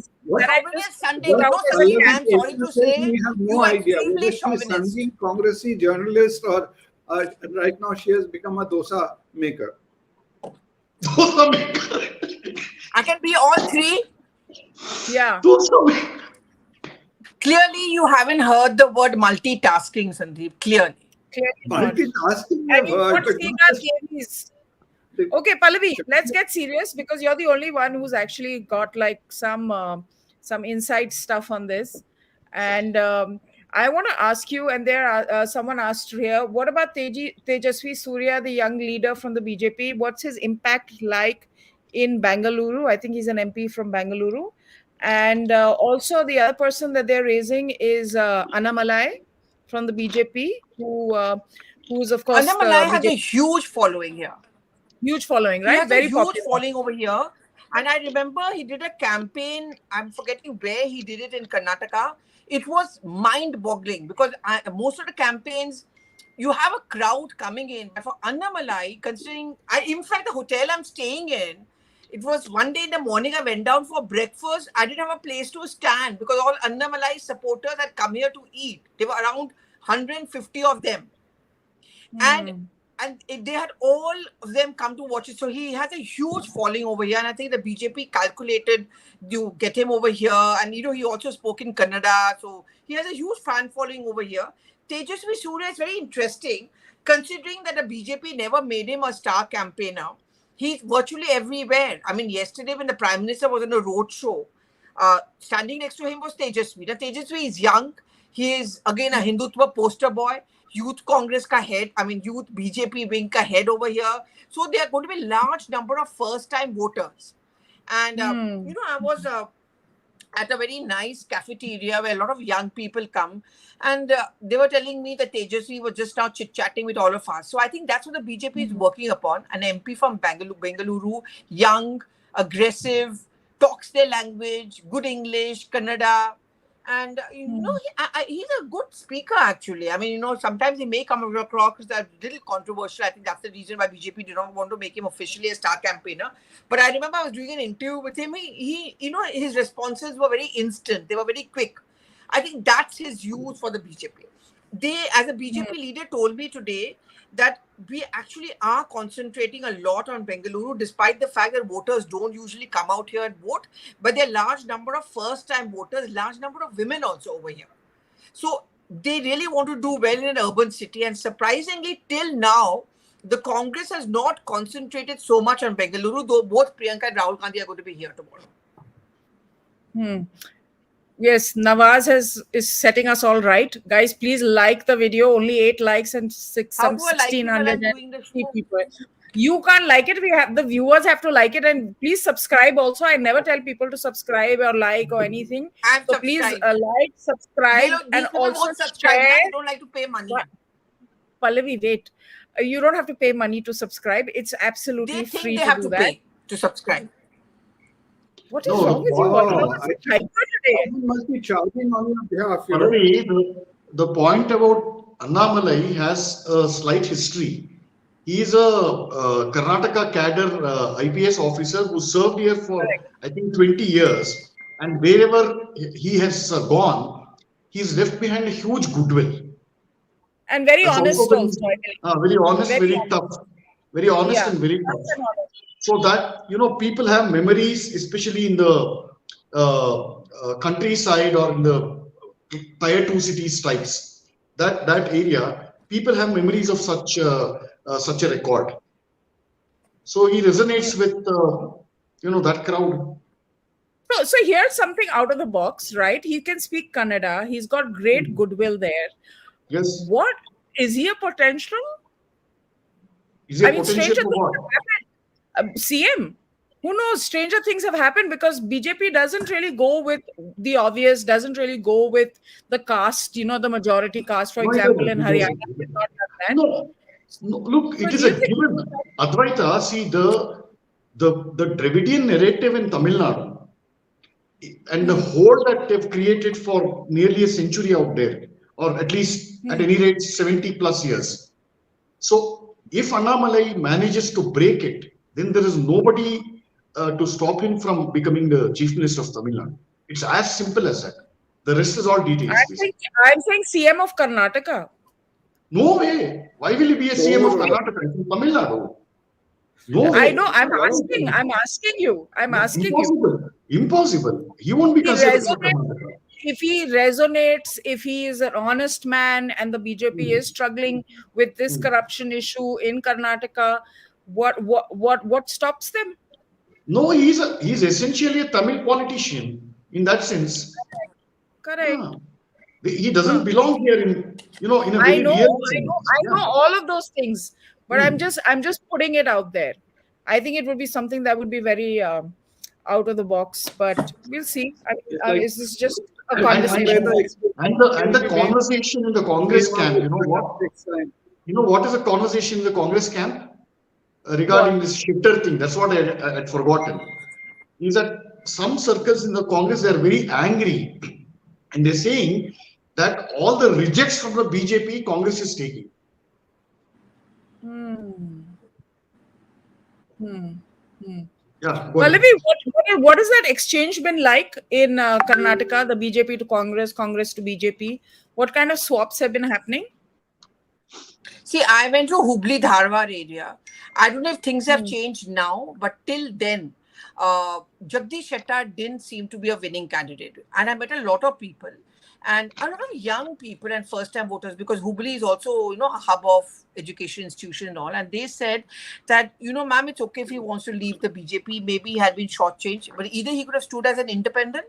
Sunday. I'm sorry to say, we have no idea whether she's Sanghi, Congressi, journalist, or right now she has become a dosa maker. Dosa maker. I can be all three. Yeah. Clearly, you haven't heard the word multitasking, Sandeep. Clearly. Multitasking, Okay, Pallavi, let's get serious because you're the only one who's actually got like some inside stuff on this. And I want to ask you, and someone asked here, what about Tejasvi Surya, the young leader from the BJP? What's his impact like in Bengaluru? I think he's an MP from Bengaluru. And also the other person that they're raising is Annamalai from the BJP, who's of course Annamalai has a huge following here. Huge following, right? He has very a huge following over here. And I remember he did a campaign. I'm forgetting where he did it in Karnataka. It was mind-boggling because most of the campaigns, you have a crowd coming in. But for Annamalai, considering, in fact, the hotel I'm staying in, it was one day in the morning, I went down for breakfast. I didn't have a place to stand because all Annamalai supporters had come here to eat. There were around 150 of them. And they had all of them come to watch it. So he has a huge following over here. And I think the BJP calculated to get him over here. And, he also spoke in Kannada. So he has a huge fan following over here. Tejasvi Surya is very interesting considering that the BJP never made him a star campaigner. He's virtually everywhere. I mean, yesterday when the Prime Minister was on a road show, standing next to him was Tejasvi. Now, Tejasvi is young. He is, again, a Hindutva poster boy. Youth Congress ka head, Youth BJP wing ka head over here. So there are going to be a large number of first-time voters. And, I was at a very nice cafeteria where a lot of young people come. And they were telling me that Tejasvi was just now chit-chatting with all of us. So I think that's what the BJP is working upon. An MP from Bengaluru, young, aggressive, talks their language, good English, Kannada. And, he's a good speaker, actually. Sometimes he may come across as a little controversial. I think that's the reason why BJP did not want to make him officially a star campaigner. But I remember I was doing an interview with him. His responses were very instant. They were very quick. I think that's his use for the BJP. they, as a BJP leader, told me today that we actually are concentrating a lot on Bengaluru, despite the fact that voters don't usually come out here and vote. But there are large number of first-time voters, large number of women also over here. So they really want to do well in an urban city. And surprisingly, till now, the Congress has not concentrated so much on Bengaluru, though both Priyanka and Rahul Gandhi are going to be here tomorrow. Yes, Nawaz is setting us all right. Guys, please like the video. Only 8 likes and How do I like it while I'm doing the show? people. You can't like it. The viewers have to like it, and please subscribe also. I never tell people to subscribe or like or anything. I'm So please subscribed. like, subscribe, These and people also won't subscribe. share. They don't like to pay money. Pallavi, wait. You don't have to pay money to subscribe. It's absolutely They think free they to have do to that. pay to subscribe. What is wrong with you? Wow, What is hyper today? someone must be charging on your behalf. Pallavi, the point about Annamalai has a slight history. He is a Karnataka cadre IPS officer who served here for, I think, 20 years. And wherever he has gone, he's left behind a huge goodwill. And very That's honest also also. very honest, very honest. tough. Very honest Yeah, and very that's tough. an honest. So that, people have memories, especially in the countryside or in the tier 2 cities types. That area, people have memories of such a record. So he resonates with that crowd. So here's something out of the box, right? He can speak Kannada. He's got great goodwill there. Yes. What is he a potential? Is he a stranger potential things for what? have happened. CM. Who knows? Stranger things have happened because BJP doesn't really go with the obvious, doesn't really go with the caste, the majority caste, for No, it example, doesn't. in It Haryana. doesn't. They've not done that. No, look, So it is do a you think given. Advaita, see the Dravidian narrative in Tamil Nadu and the hold that they've created for nearly a century out there, or at least at any rate 70 plus years. So if Annamalai manages to break it, then there is nobody to stop him from becoming the chief minister of Tamil Nadu. It's as simple as that. The rest is all details. I'm saying CM of Karnataka. No way. Why will he be a CM of Karnataka? It's in Tamil Nadu. No way. I know. I'm asking you. Impossible. He won't be considered for Karnataka. If he resonates, if he is an honest man and the BJP is struggling with this corruption issue in Karnataka, what stops them? No, he's essentially a Tamil politician in that sense. Correct. He doesn't belong here in a very real sense. I know all of those things, but I'm just putting it out there. I think it would be something that would be very out of the box, but we'll see. This is just a conversation. And the conversation in the Congress camp, what is the conversation in the Congress camp regarding this shifter thing? That's what I had forgotten. Is that some circles in the Congress, they're very angry and they're saying that all the rejects from the BJP, Congress is taking. Yeah. Pallavi, what has that exchange been like in Karnataka, the BJP to Congress, Congress to BJP? What kind of swaps have been happening? See, I went to Hubli Dharwar area. I don't know if things have changed now, but till then, Jagdish Shettar didn't seem to be a winning candidate. And I met a lot of people. And a lot of young people and first-time voters, because Hubli is also, a hub of education institution and all. And they said that, ma'am, it's okay if he wants to leave the BJP. Maybe he had been shortchanged, but either he could have stood as an independent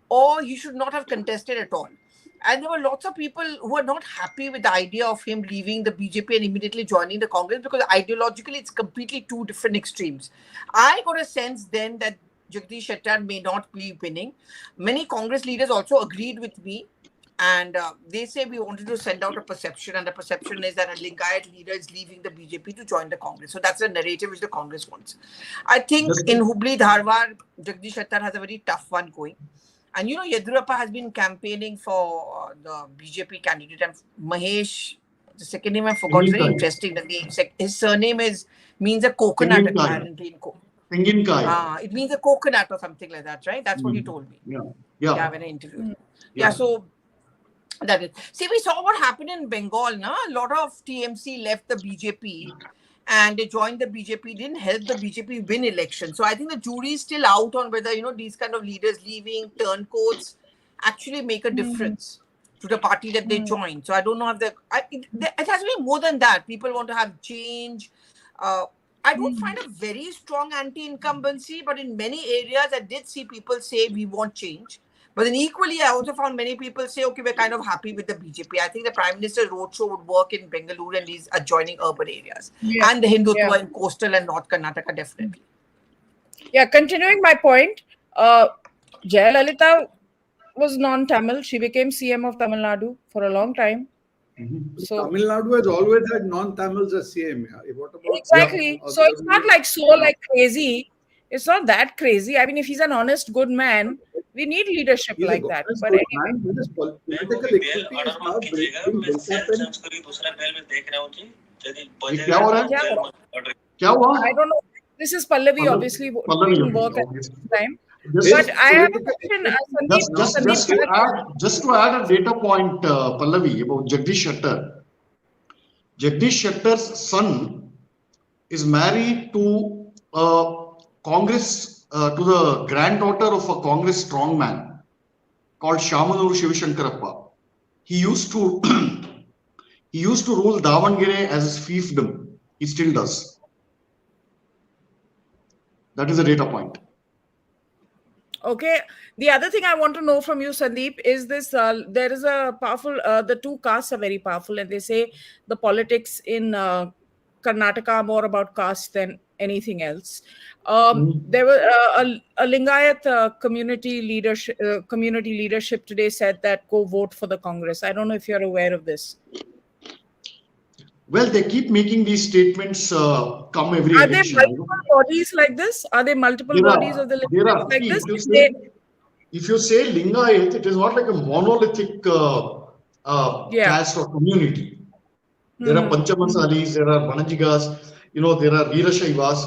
or he should not have contested at all. And there were lots of people who were not happy with the idea of him leaving the BJP and immediately joining the Congress because ideologically it's completely two different extremes. I got a sense then that Jagdish Shettar may not be winning. Many Congress leaders also agreed with me, and they say we wanted to send out a perception, and the perception is that a Lingayat leader is leaving the BJP to join the Congress. So that's the narrative which the Congress wants. I think in Hubli Dharwar, Jagdish Shettar has a very tough one going. And Yedurappa has been campaigning for the BJP candidate, and Mahesh, the second name I forgot, very interesting. The name, his surname means a coconut apparently. It means a coconut or something like that, right? That's what he told me. Yeah. When I interviewed him. So That is. See, we saw what happened in Bengal. Na? A lot of TMC left the BJP and they joined the BJP. Didn't help the BJP win election. So I think the jury is still out on whether these kind of leaders leaving turncoats actually make a difference to the party that they join. So I don't know if it has to be more than that. People want to have change. I don't find a very strong anti-incumbency, but in many areas I did see people say we want change. But then equally, I also found many people say, okay, we're kind of happy with the BJP. I think the Prime Minister's roadshow would work in Bengaluru and these adjoining urban areas. Yeah. And the Hindutva in coastal and North Karnataka, definitely. Yeah, continuing my point, Jayalalitha was non-Tamil. She became CM of Tamil Nadu for a long time. So Tamil Nadu has always had non-Tamils as CM. What about exactly? So it's not like crazy. It's not that crazy. I mean, if he's an honest, good man, we need leadership like that. But anyway. This political equity is now being built up in. I don't know. This is Pallavi, obviously, doing work at this time. But I have a question, Sandeep. Just to add a data point, Pallavi, about Jagdish Shettar. Jagdish Shettar's son is married to Congress, to the granddaughter of a Congress strongman called Shamanur Shivashankarappa. He used to rule Davangere as his fiefdom. He still does. That is a data point. Okay. The other thing I want to know from you, Sandeep, is this. There is a powerful, the two castes are very powerful, and they say the politics in Karnataka are more about caste than anything else. There was a Lingayat community leadership today said that go vote for the Congress. I don't know if you're aware of this. Well, they keep making these statements come every election. Are there multiple bodies like this? Are there multiple bodies of the Lingayat like this? If you say Lingayat, it is not like a monolithic caste or community. There are Panchamasalis, there are Vanajigas, there are Veerashaivas,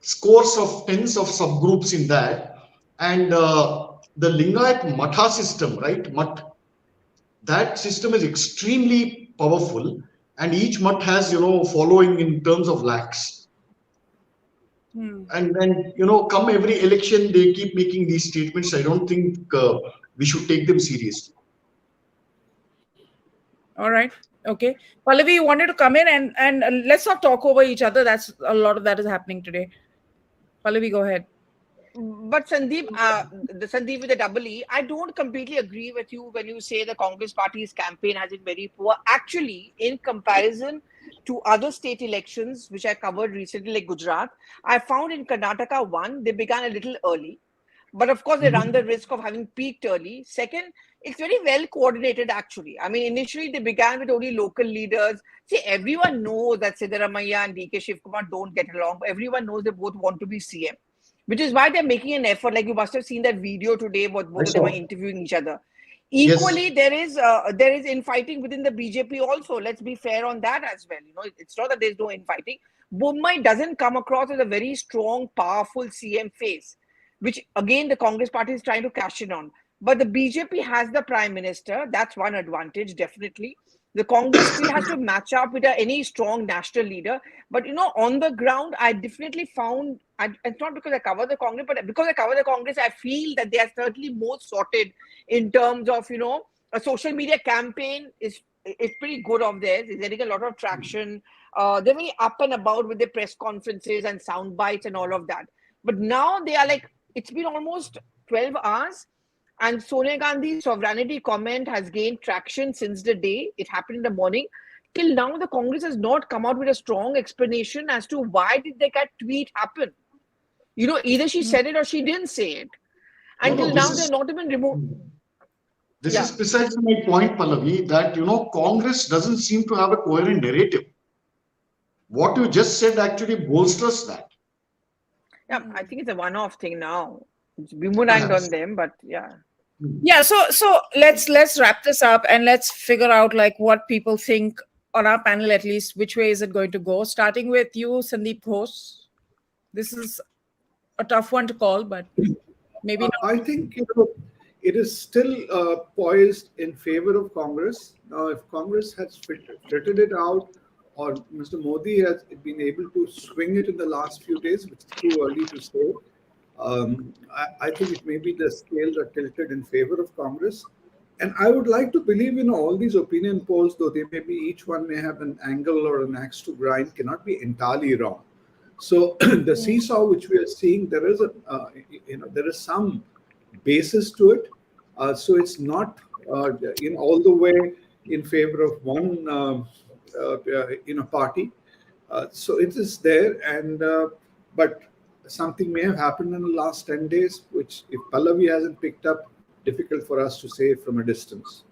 scores of tens of subgroups in that. And the Lingayat Matha system, right? That system is extremely powerful, and each mutt has following in terms of lakhs. And then come every election they keep making these statements. I don't think we should take them seriously. All right. Okay. Pallavi, you wanted to come in and let's not talk over each other. That's a lot of that is happening today. Pallavi, go ahead. But Sandeep, the Sandeep with the double E, I don't completely agree with you when you say the Congress party's campaign has been very poor. Actually, in comparison to other state elections, which I covered recently, like Gujarat, I found in Karnataka, one, they began a little early. But of course, they run the risk of having peaked early. Second, it's very well coordinated, actually. I mean, initially, they began with only local leaders. See, everyone knows that Siddaramaiah and DK Shivkumar don't get along. Everyone knows they both want to be CM. Which is why they're making an effort. Like you must have seen that video today, what both of them are interviewing each other. Equally, yes. there is infighting within the BJP also. Let's be fair on that as well. It's not that there's no infighting. Bommai doesn't come across as a very strong, powerful CM face, which again the Congress party is trying to cash in on. But the BJP has the Prime Minister. That's one advantage, definitely. The Congress still has to match up with any strong national leader. But, on the ground, I definitely found, it's not because I cover the Congress, but because I cover the Congress, I feel that they are certainly more sorted in terms of, a social media campaign is pretty good of theirs. It's getting a lot of traction. They're very up and about with their press conferences and sound bites and all of that. But now they are like, it's been almost 12 hours. And Sonia Gandhi's sovereignty comment has gained traction since the day it happened in the morning. Till now, the Congress has not come out with a strong explanation as to why did that tweet happen. Either she said it or she didn't say it. Until now, they're not even removed. This is precisely my point, Pallavi, that, Congress doesn't seem to have a coherent narrative. What you just said actually bolsters that. Yeah, I think it's a one-off thing now. It's boomeranged on them, but yeah. Yeah, so let's wrap this up and let's figure out like what people think on our panel, at least which way is it going to go. Starting with you, Sandeep Ghosh. This is a tough one to call, but maybe not. I think it is still poised in favor of Congress. Now, if Congress has fitted it out, or Mr. Modi has been able to swing it in the last few days, which is too early to say, I think it may be the scales are tilted in favor of Congress. And I would like to believe, all these opinion polls, though they may be, each one may have an angle or an axe to grind, cannot be entirely wrong. So the seesaw which we are seeing, there is there is some basis to it. So it's not all the way in favor of one party. So it is there, and but something may have happened in the last 10 days, which if Pallavi hasn't picked up, difficult for us to say from a distance.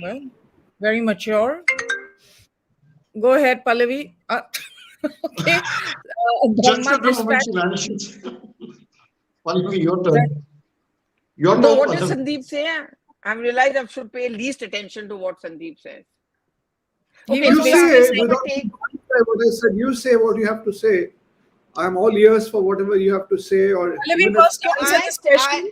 Well, very mature. Go ahead, Pallavi. Okay. Just Dharma at the moment Dispatch. she vanishes. Pallavi, your turn. Your No, turn, what does Pallavi. Sandeep say? I've realized I should pay least attention to what Sandeep says. He Okay, was You so say, basically basically saying, my without take. what I said, you say what you have to say. I'm all ears for whatever you have to say, or Pallavi, even if first So answer this question.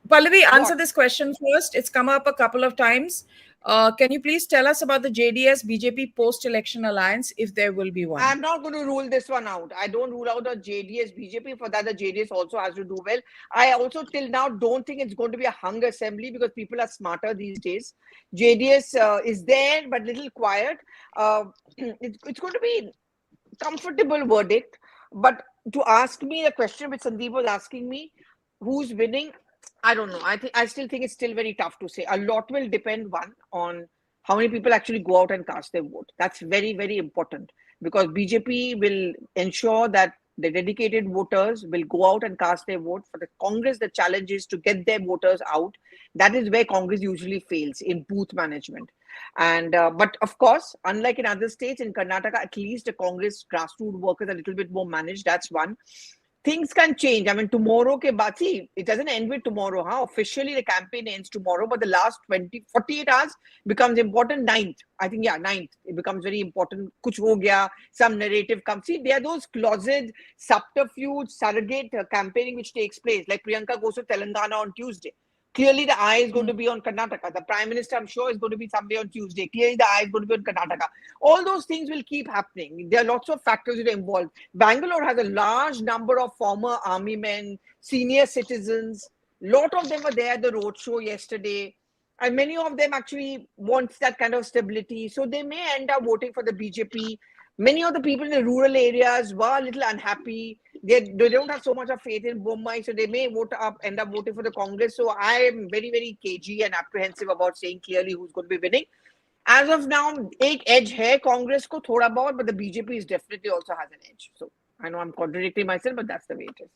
Pallavi, answer what? this question first. It's come up a couple of times. Can you please tell us about the JDS BJP post-election alliance, if there will be one? I'm not going to rule this one out. I don't rule out the JDS BJP. For that, the JDS also has to do well. I also till now don't think it's going to be a hung assembly because people are smarter these days. JDS is there but little quiet. It's going to be comfortable verdict. But to ask me a question which Sandeep was asking me, who's winning? I don't know. I still think it's still very tough to say. A lot will depend on how many people actually go out and cast their vote. That's very, very important because BJP will ensure that the dedicated voters will go out and cast their vote. For the Congress, the challenge is to get their voters out. That is where Congress usually fails in booth management. And but of course, unlike in other states, in Karnataka, at least the Congress grassroots workers are a little bit more managed. That's one. Things can change. I mean, tomorrow ke baad, see, it doesn't end with tomorrow. Huh? Officially, the campaign ends tomorrow, but the last 48 hours becomes important. Ninth, I think, yeah, ninth. It becomes very important. Kuch ho gaya, some narrative comes. See, there are those closet, subterfuge, surrogate campaigning which takes place. Like Priyanka goes to Telangana on Tuesday. Clearly, the eye is going to be on Karnataka. The Prime Minister, I'm sure, is going to be somewhere on Tuesday. Clearly, the eye is going to be on Karnataka. All those things will keep happening. There are lots of factors that are involved. Bangalore has a large number of former army men, senior citizens. A lot of them were there at the roadshow yesterday. And many of them actually want that kind of stability. So they may end up voting for the BJP. Many of the people in the rural areas were a little unhappy. They don't have so much of faith in Bombay, so they may end up voting for the Congress. So I am very, very cagey and apprehensive about saying clearly who's going to be winning. As of now, एक edge है Congress को थोड़ा बहुत, but the BJP is definitely also has an edge. So I know I'm contradicting myself, but that's the way it is.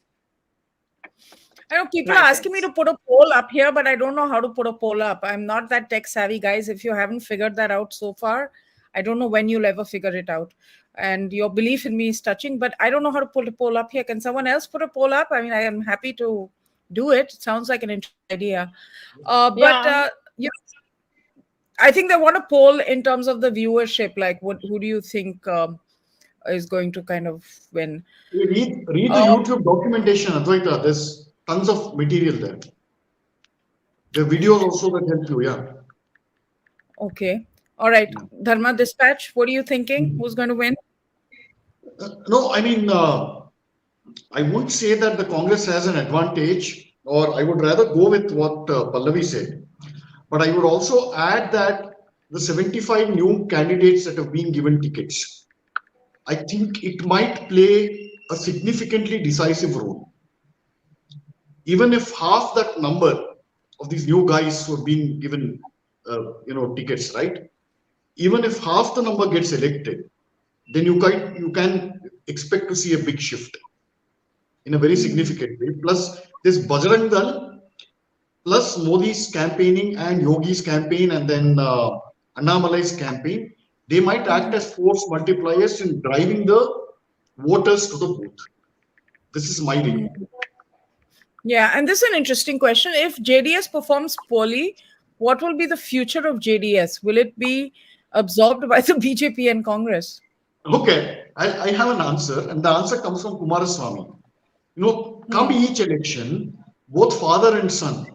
I know people are asking me to put a poll up here, but I don't know how to put a poll up. I'm not that tech savvy, guys. If you haven't figured that out so far, I don't know when you'll ever figure it out. And your belief in me is touching, but I don't know how to put a poll up here. Can someone else put a poll up? I mean, I am happy to do it. It sounds like an interesting idea. But I think they want a poll in terms of the viewership. Like, who do you think is going to kind of win? Read the YouTube documentation, Advaita. There's tons of material there. The videos also that help you, yeah. Okay. All right. Dharma Dispatch, what are you thinking? Who's going to win? No, I mean, I won't say that the Congress has an advantage, or I would rather go with what Pallavi said. But I would also add that the 75 new candidates that have been given tickets, I think it might play a significantly decisive role. Even if half that number of these new guys who are being given, tickets, right? Even if half the number gets elected, then you can expect to see a big shift in a very significant way. Plus, this Bajrang Dal, plus Modi's campaigning and Yogi's campaign, and then Annamalai's campaign, they might act as force multipliers in driving the voters to the booth. This is my reading. Yeah, and this is an interesting question. If JDS performs poorly, what will be the future of JDS? Will it be absorbed by the BJP and Congress? Okay, I have an answer, and the answer comes from Kumaraswamy. Come each election, both father and son,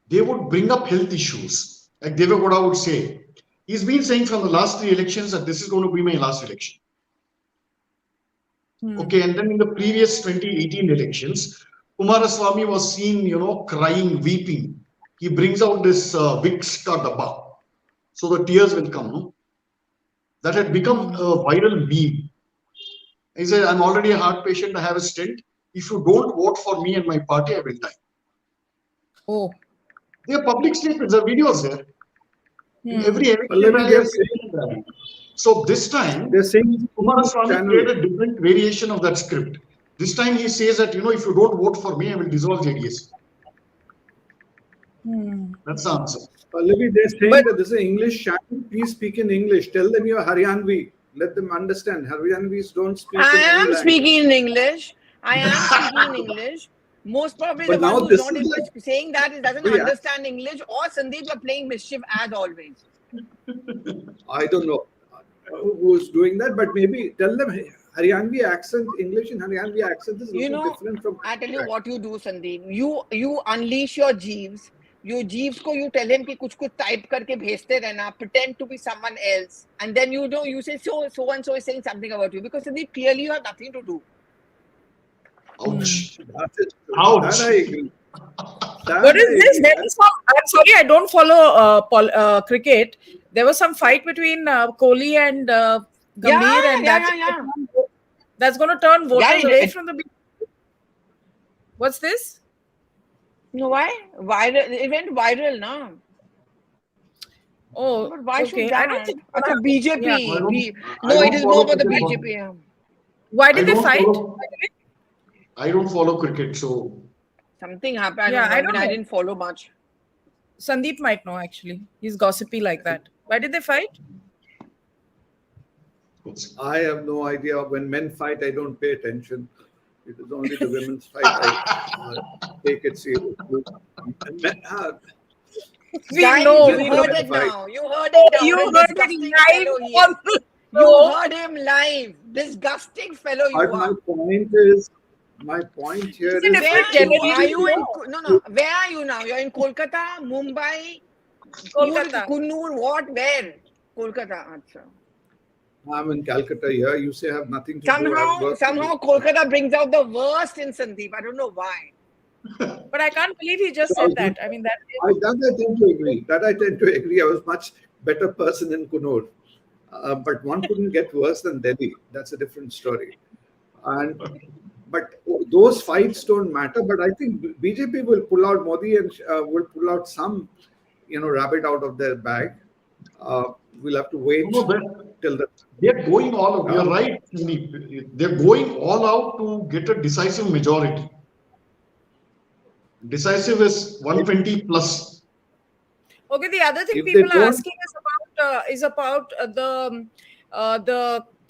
they would bring up health issues. Like Devagowda would say, he's been saying from the last 3 elections that this is going to be my last election. Okay, and then in the previous 2018 elections, Kumaraswamy was seen, crying, weeping. He brings out this Vicks ka dabba, so the tears will come. No? That had become a viral meme. He said, I'm already a heart patient, I have a stent. If you don't vote for me and my party, I will die. Oh. There are public statements, there are videos there. In every election. So this time, they're saying Kumaraswamy played a different variation of that script. This time he says that, if you don't vote for me, I will dissolve JDS. That's the answer. Pallavi, they're saying that this is an English channel. Please speak in English. Tell them you're Haryanvi. Let them understand. Haryanvis don't speak in I am language. speaking in English. I am speaking in English. Most probably the one who's not saying that doesn't understand English, or Sandeep, you're playing mischief as always. I don't know who's doing that, but maybe tell them Haryanvi accent, English and Haryanvi accent is different from. I tell you what you do, Sandeep. You unleash your Jeeves. You tell him कि कुछ type करके भेजते रहना, pretend to be someone else, and then you say so and so is saying something about you, because Sandeep, clearly you have nothing to do. Ouch. Ouch. That I agree. What is this? I'm sorry, I don't follow cricket. There was some fight between Kohli and Gambhir, that's going to turn voters away from the BJP. What's this? No, why? Viral. It went viral, no? Oh, but why okay. should that? I don't think BJP. Yeah. No, it is more about the BJP. Why did they fight? I don't follow cricket, so something happened. Yeah, I didn't follow much. Sandeep might know, actually. He's gossipy like that. Why did they fight? I have no idea. When men fight, I don't pay attention. It is only the women's fight I take it seriously. We heard it now. You heard it now. You heard it live. You heard him live. Disgusting fellow you are. My point here is. Where are you now? You're in Kolkata, Mumbai, Kolkata, Kunnur, what? Where? Kolkata. Achha. I'm in Calcutta here. You say I have nothing to do. Somehow Kolkata brings out the worst in Sandeep. I don't know why. But I can't believe he just said that. I mean, that I tend to agree. I was much better person in Kunnur. But one couldn't get worse than Delhi. That's a different story. But those fights don't matter. But I think BJP will pull out Modi and will pull out some, rabbit out of their bag. We'll have to wait till the. They're going all out. You're right, Sandeep. They're going all out to get a decisive majority. Decisive is 120 plus. Okay, the other thing people are asking is about the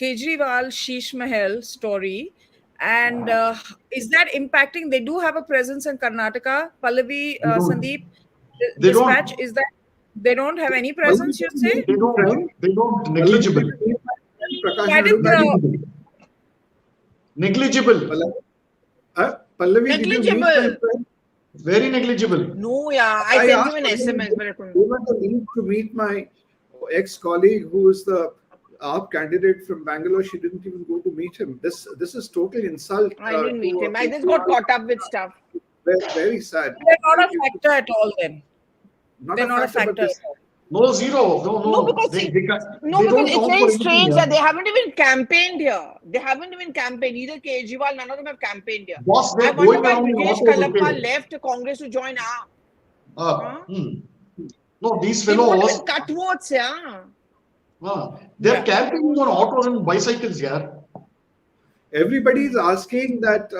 Kejriwal Sheesh Mahal story, and is that impacting? They do have a presence in Karnataka. Pallavi, Sandeep, dispatch is that they don't have any presence? You'd say they don't negligible. Negligible. Pallavi, negligible. Very negligible. No, I sent him an SMS, but I couldn't. They were the link to meet my ex-colleague who is the AAP candidate from Bangalore. She didn't even go to meet him. This is total insult. I didn't meet him. I just got caught up with stuff. Very sad. They're not a factor at all then. They're not a factor. No, zero. No. Because it's very strange that they haven't even campaigned here. They haven't even campaigned. Either Kejriwal, none of them have campaigned here. Boss, I wonder why Brijesh Kalappa left Congress to join AAP. No, these fellows. Cut votes, yeah. They're camping on autos and bicycles, yeah. Everybody is asking that,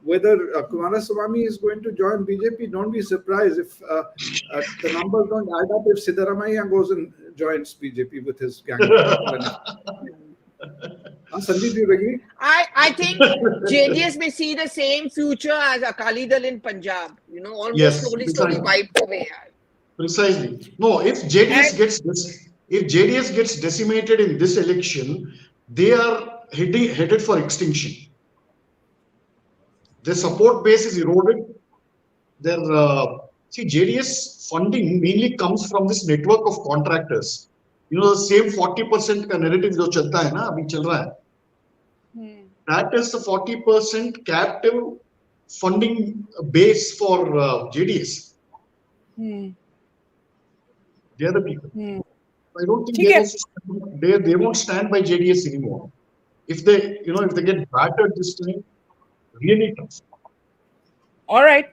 whether Kumaraswamy is going to join BJP. Don't be surprised if the numbers don't add up if Siddaramaiah goes and joins BJP with his gang. Sandeep, do you agree? I think JDS may see the same future as Akali Dal in Punjab. Almost slowly wiped away. Precisely. No, if JDS gets decimated in this election, they are headed for extinction. Their support base is eroded. see, JDS funding mainly comes from this network of contractors. You know, the same 40% का narrative जो चलता है ना, अभी चल रहा है. That is the 40% captive funding base for JDS. They are the people. I don't think they won't stand by JDS anymore. If they get battered this time, really tough. All right.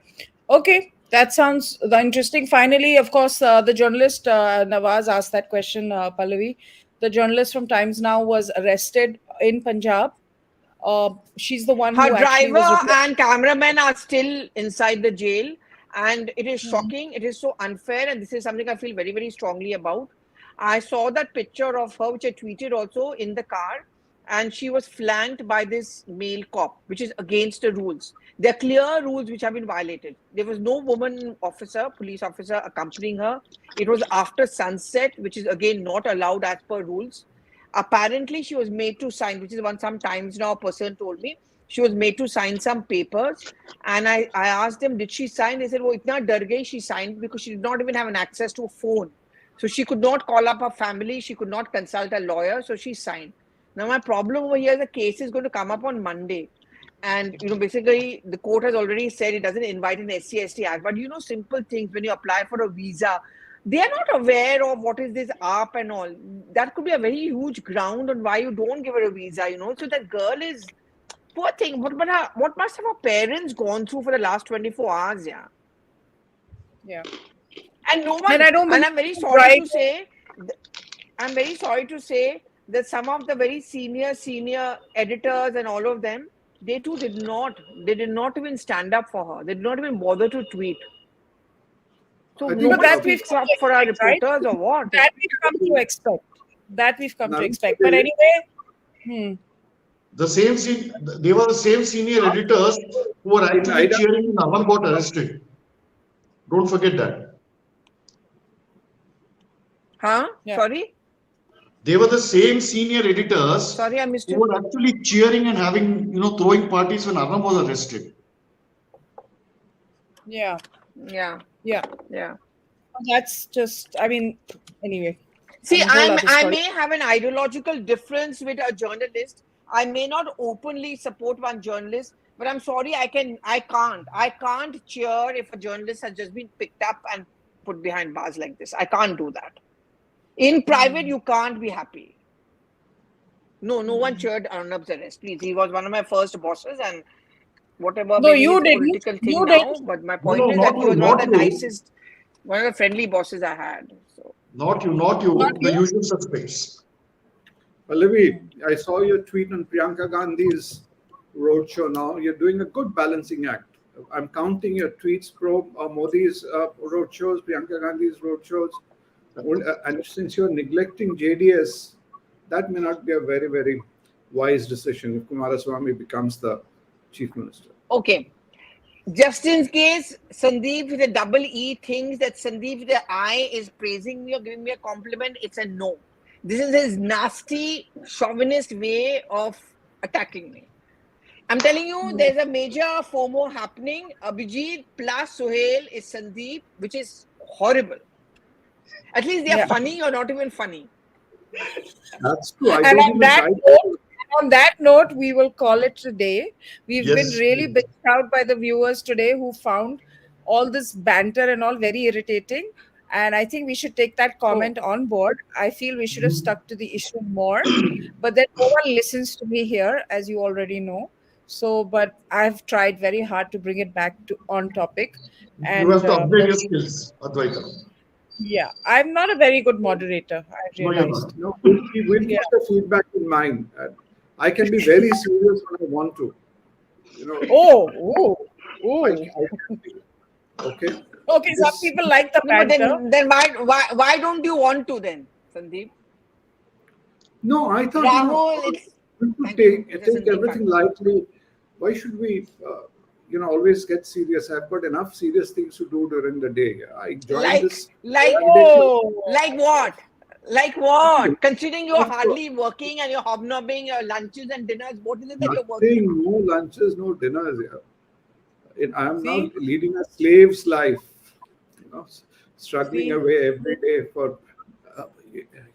Okay. That sounds interesting. Finally, of course, the journalist Nawaz asked that question, Pallavi. The journalist from Times Now was arrested in Punjab. She's the one Her who actually was. driver and cameraman are still inside the jail, and it is shocking. It is so unfair, and this is something I feel very, very strongly about. I saw that picture of her, which I tweeted also, in the car, and she was flanked by this male cop, which is against the rules. There are clear rules which have been violated. There was no woman officer, police officer accompanying her. It was after sunset, which is again not allowed as per rules. Apparently, she was made to sign, which is one sometimes now a person told me, she was made to sign some papers. And I asked them, did she sign? They said, oh, itna dar gayi, she signed because she did not even have an access to a phone. So she could not call up her family. She could not consult a lawyer. So she signed. Now, my problem over here is the case is going to come up on Monday. And, basically, the court has already said it doesn't invite an SC/ST Act. But, simple things, when you apply for a visa, they are not aware of what is this ARP and all. That could be a very huge ground on why you don't give her a visa, So that girl is, poor thing. What must have her parents gone through for the last 24 hours, Yeah. And no one, and I'm very sorry to say, that some of the very senior editors and all of them, they too did not even stand up for her. They did not even bother to tweet. So that we've come for our reporters, or what? That we've come to expect. But anyway, They were the same senior editors who were actually cheering when Aman got arrested. Don't forget that. Huh? Yeah. Sorry? They were the same senior editors. Sorry, I missed you. Who were actually cheering and having, throwing parties when Arnab was arrested. Yeah. That's just, anyway. See, I may have an ideological difference with a journalist. I may not openly support one journalist, but I'm sorry, I can't cheer if a journalist has just been picked up and put behind bars like this. I can't do that. In private, you can't be happy. No one cheered Arnab's arrest. Please, he was one of my first bosses, and whatever. No, you didn't. Political thing now, but my point is that he was one of the nicest, one of the friendly bosses I had. So. Not you. The usual suspects. Pallavi, I saw your tweet on Priyanka Gandhi's roadshow now. You're doing a good balancing act. I'm counting your tweets pro Modi's roadshows, Priyanka Gandhi's roadshows. And since you're neglecting JDS, that may not be a very, very wise decision if Kumaraswamy becomes the chief minister. Okay. Just in case Sandeep with a double E thinks that Sandeep with the I is praising me or giving me a compliment, it's a no. This is his nasty, chauvinist way of attacking me. I'm telling you, there's a major FOMO happening. Abhijit plus Suhail is Sandeep, which is horrible. At least they are funny or not even funny. That's true. On that note, we will call it today. We've been really bitched out by the viewers today who found all this banter and all very irritating. And I think we should take that comment on board. I feel we should have stuck to the issue more. But then no one listens to me here, as you already know. So, but I've tried very hard to bring it back on topic. And, you have to upgrade your skills, Advaita. Yeah, I'm not a very good moderator, I realized. No, we'll put the feedback in mind. I can be very serious when I want to. Oh. Okay. Okay, some people like the banter. Then why don't you want to then, Sandeep? No, I thought Rahul, take everything lightly. Why should we always get serious? I've got enough serious things to do during the day. I joined this. Like what? Like what? Considering you're hardly working and you're hobnobbing your lunches and dinners, what is it that you're working on? No lunches, no dinners. I am now See? leading a slave's life, struggling See? away every day for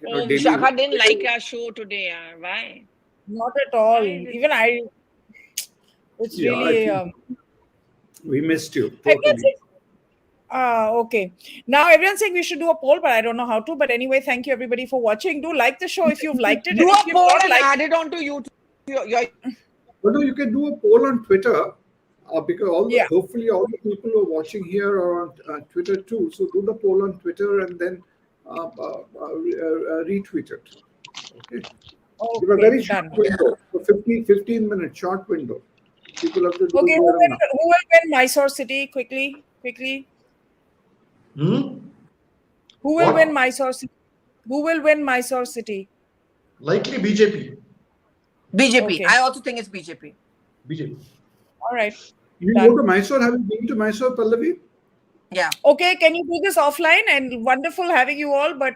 Oh, daily. Vishakha didn't like our show today. Why? Not at all. Why did Even I, it's Yeah, I really. think we missed you Everyone's totally. saying, okay. Now everyone's saying we should do a poll, but I don't know how to. But anyway, thank you everybody for watching. Do like the show if you've liked it, do and if a you've poll not and liked add it onto YouTube? But no, you can do a poll on Twitter because yeah. hopefully all the people who are watching here are on Twitter too. So do the poll on Twitter and then retweet it. Okay. Give a very Okay, short done. window, so 15 minute short window. People have to do Okay, it here and now. who will win Mysore City? Quickly, quickly. Hmm? Who will win What? Mysore City? Who will win Mysore City? Likely BJP. BJP. Okay. I also think it's BJP. BJP. All right. You Done. go to Mysore? Have you been to Mysore, Pallavi? Yeah. Okay, can you do this offline? And wonderful having you all, but